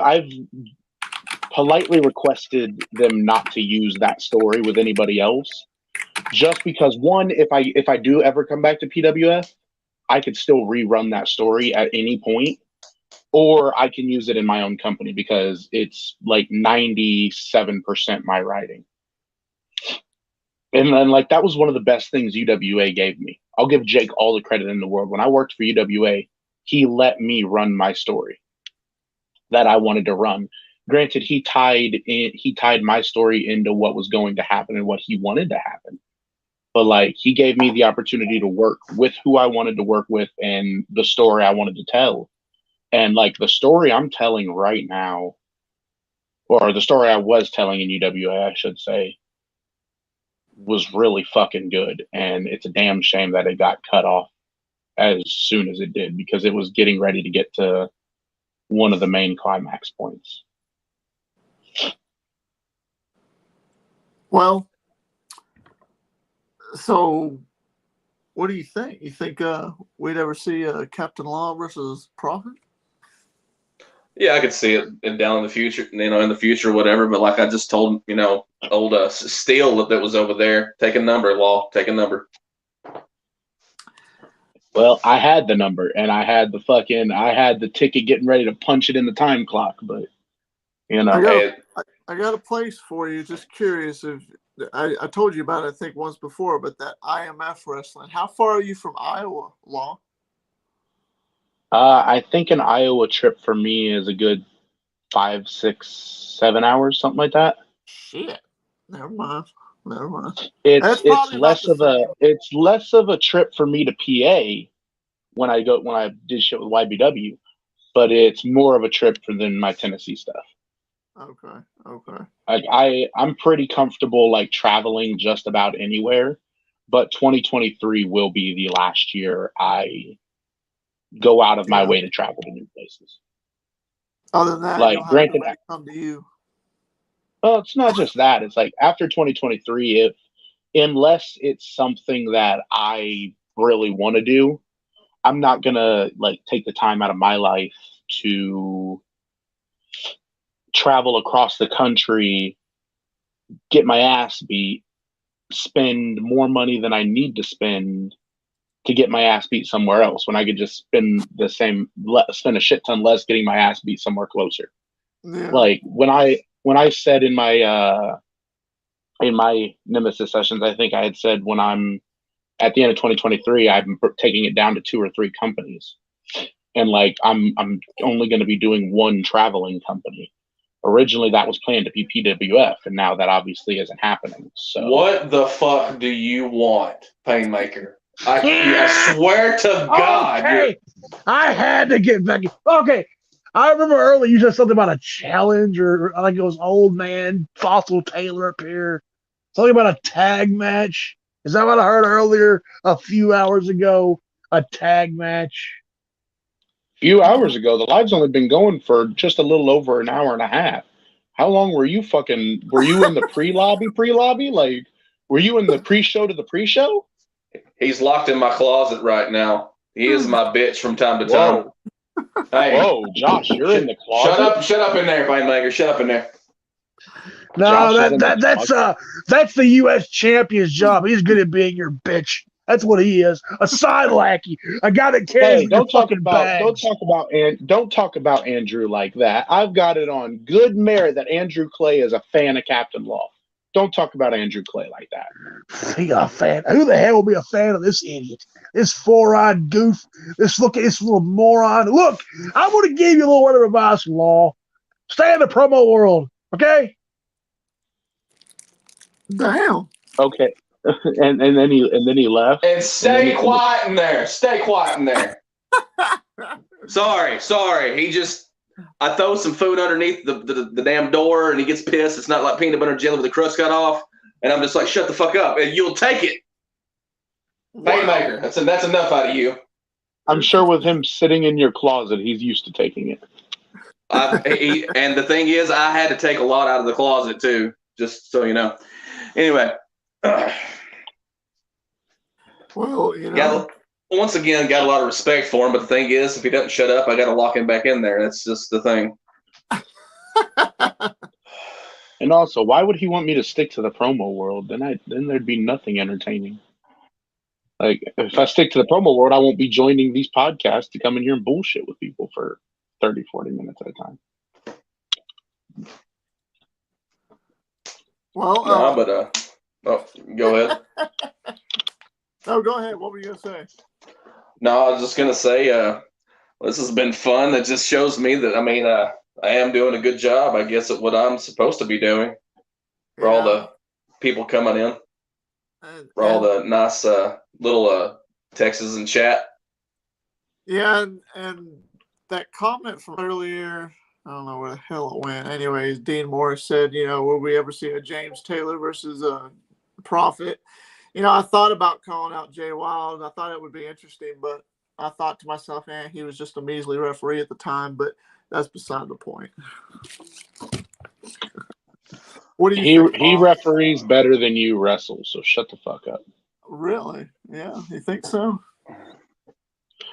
politely requested them not to use that story with anybody else, just because, one, if I do ever come back to PWF, I could still rerun that story at any point. Or I can use it in my own company because it's like 97% my writing. And then like that was one of the best things UWA gave me. I'll give Jake all the credit in the world. When I worked for UWA, he let me run my story that I wanted to run. Granted, he tied my story into what was going to happen and what he wanted to happen. but like he gave me the opportunity to work with who I wanted to work with and the story I wanted to tell. And like the story I'm telling right now, or the story I was telling in UWA, I should say, was really fucking good. And it's a damn shame that it got cut off as soon as it did, because it was getting ready to get to one of the main climax points. Well, so what do you think? You think we'd ever see Captain Law versus Prophet? Yeah, I could see it down in the future, in the future, whatever. But like I just told, old Steele that was over there, take a number, Law, take a number. Well, I had the number, and I had the ticket getting ready to punch it in the time clock, but I got a place for you. Just curious if I told you about it, I think once before, but that IMF wrestling. How far are you from Iowa, Law? I think an Iowa trip for me is a good 5, 6, 7 hours, something like that. Shit. Never mind. It's less of a trip for me to PA when I did shit with YBW, but it's more of a trip than my Tennessee stuff. Okay. I'm pretty comfortable like traveling just about anywhere, but 2023 will be the last year I go out of my way to travel to new places. Other than that, like, you'll have granted, everybody come to you. Well, it's not just that. It's like after 2023, unless it's something that I really want to do, I'm not gonna like take the time out of my life to travel across the country, get my ass beat, spend more money than I need to spend to get my ass beat somewhere else when I could just spend a shit ton less getting my ass beat somewhere closer. Yeah. Like when I said in my Nemesis sessions, I think I had said when I'm at the end of 2023, I'm taking it down to 2 or 3 companies, and like I'm only going to be doing one traveling company. Originally, that was planned to be PWF, and now that obviously isn't happening. So, what the fuck do you want, Painmaker? I swear to God. Okay. I had to get back. Okay. I remember earlier you said something about a challenge, or I think it was Old Man Fossil Taylor up here. Something about a tag match. Is that what I heard earlier a few hours ago? A tag match. a few hours ago, the live's only been going for just a little over an hour and a half. How long were you in the pre-lobby? Like, were you in the pre-show to the pre-show? He's locked in my closet right now. He is my bitch from time to time. Hey, whoa, Josh, you're in the closet. Shut up in there, Painmaker. Shut up in there. No, that's the U.S. champion's job. He's good at being your bitch. That's what he is. A side lackey. A guy that carries Hey, don't talk bags. about Andrew like that. I've got it on good merit that Andrew Clay is a fan of Captain Law. Don't talk about Andrew Clay like that. He a fan. Who the hell will be a fan of this idiot? This four-eyed goof. This little moron. Look, I'm going to give you a little word of advice, Law. Stay in the promo world, okay? Damn. Okay. and then he left. And stay quiet in there. Stay quiet in there. Sorry. I throw some food underneath the damn door, and he gets pissed. It's not like peanut butter jelly with the crust cut off. And I'm just like, shut the fuck up, and you'll take it. Painmaker, that's enough out of you. I'm sure with him sitting in your closet, he's used to taking it. And the thing is, I had to take a lot out of the closet too, just so you know. Anyway. Well, once again, got a lot of respect for him, but the thing is, if he doesn't shut up, I got to lock him back in there. That's just the thing. And also, why would he want me to stick to the promo world? Then there'd be nothing entertaining. Like, if I stick to the promo world, I won't be joining these podcasts to come in here and bullshit with people for 30, 40 minutes at a time. Well, go ahead. No, go ahead. What were you going to say? No, I was just going to say, this has been fun. It just shows me that, I am doing a good job, I guess, at what I'm supposed to be doing for all the people coming in. for all the nice little texts in chat. Yeah, and that comment from earlier, I don't know where the hell it went. Anyways, Dean Morris said, will we ever see a James Taylor versus a Prophet? I thought about calling out Jay Wild. I thought it would be interesting, but I thought to myself, he was just a measly referee at the time, but that's beside the point. What do you think? He referees better than you wrestle, so shut the fuck up. Really? Yeah, you think so?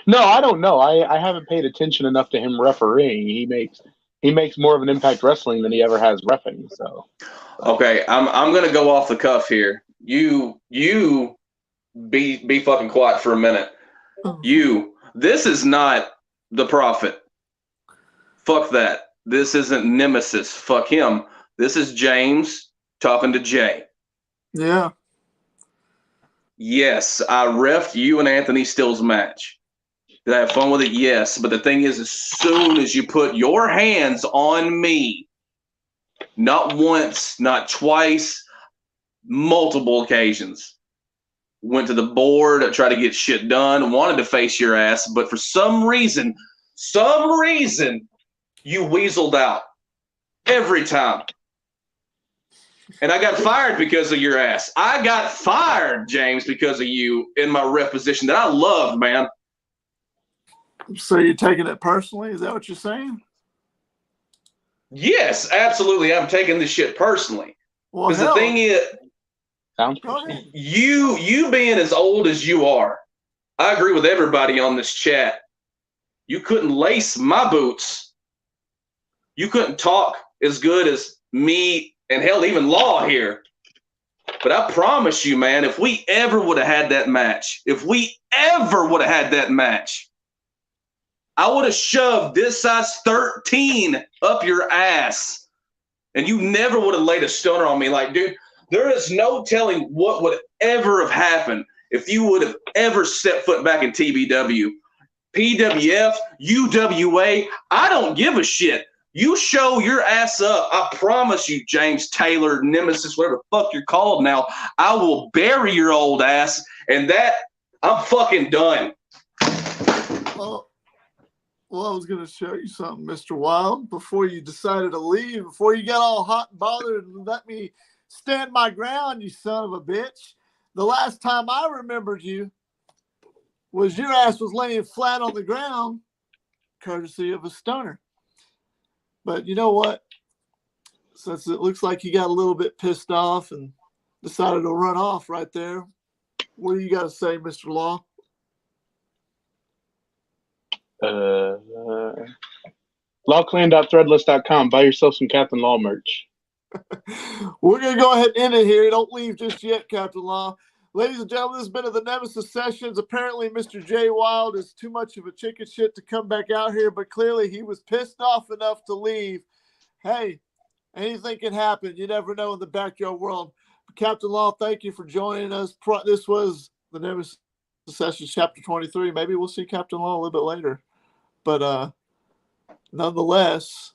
No, I don't know. I haven't paid attention enough to him refereeing. He makes more of an impact wrestling than he ever has reffing. So, okay, I'm gonna go off the cuff here. You be fucking quiet for a minute. This is not the Prophet. Fuck that. This isn't Nemesis. Fuck him. This is James talking to Jay. Yeah. Yes, I reffed you and Anthony Still's match. Did I have fun with it? Yes. But the thing is, as soon as you put your hands on me, not once, not twice, multiple occasions, went to the board, tried to get shit done, wanted to face your ass, but for some reason, you weaseled out every time. And I got fired because of your ass. I got fired, James, because of you in my ref position that I loved, man. So you're taking it personally? Is that what you're saying? Yes, absolutely. I'm taking this shit personally. Because the thing is, you being as old as you are, I agree with everybody on this chat. You couldn't lace my boots. You couldn't talk as good as me and hell, even Law here. But I promise you, man, if we ever would have had that match, I would have shoved this size 13 up your ass. And you never would have laid a stunner on me. Like, dude, there is no telling what would ever have happened if you would have ever stepped foot back in TBW. PWF, UWA, I don't give a shit. You show your ass up, I promise you, James Taylor, Nemesis, whatever the fuck you're called now, I will bury your old ass, and that, I'm fucking done. Well, I was going to show you something, Mr. Wild, before you decided to leave, before you got all hot and bothered and let me stand my ground, you son of a bitch. The last time I remembered you was your ass was laying flat on the ground, courtesy of a stunner. But you know what? Since it looks like you got a little bit pissed off and decided to run off right there, what do you got to say, Mr. Law? Lawclan.threadless.com. Buy yourself some Captain Law merch. We're going to go ahead and end it here. Don't leave just yet, Captain Law. Ladies and gentlemen, this has been the Nemesis Sessions. Apparently, Mr. Jay Wild is too much of a chicken shit to come back out here, but clearly he was pissed off enough to leave. Hey, anything can happen. You never know in the backyard world. Captain Law, thank you for joining us. This was the Nemesis Sessions, Chapter 23. Maybe we'll see Captain Law a little bit later. But nonetheless,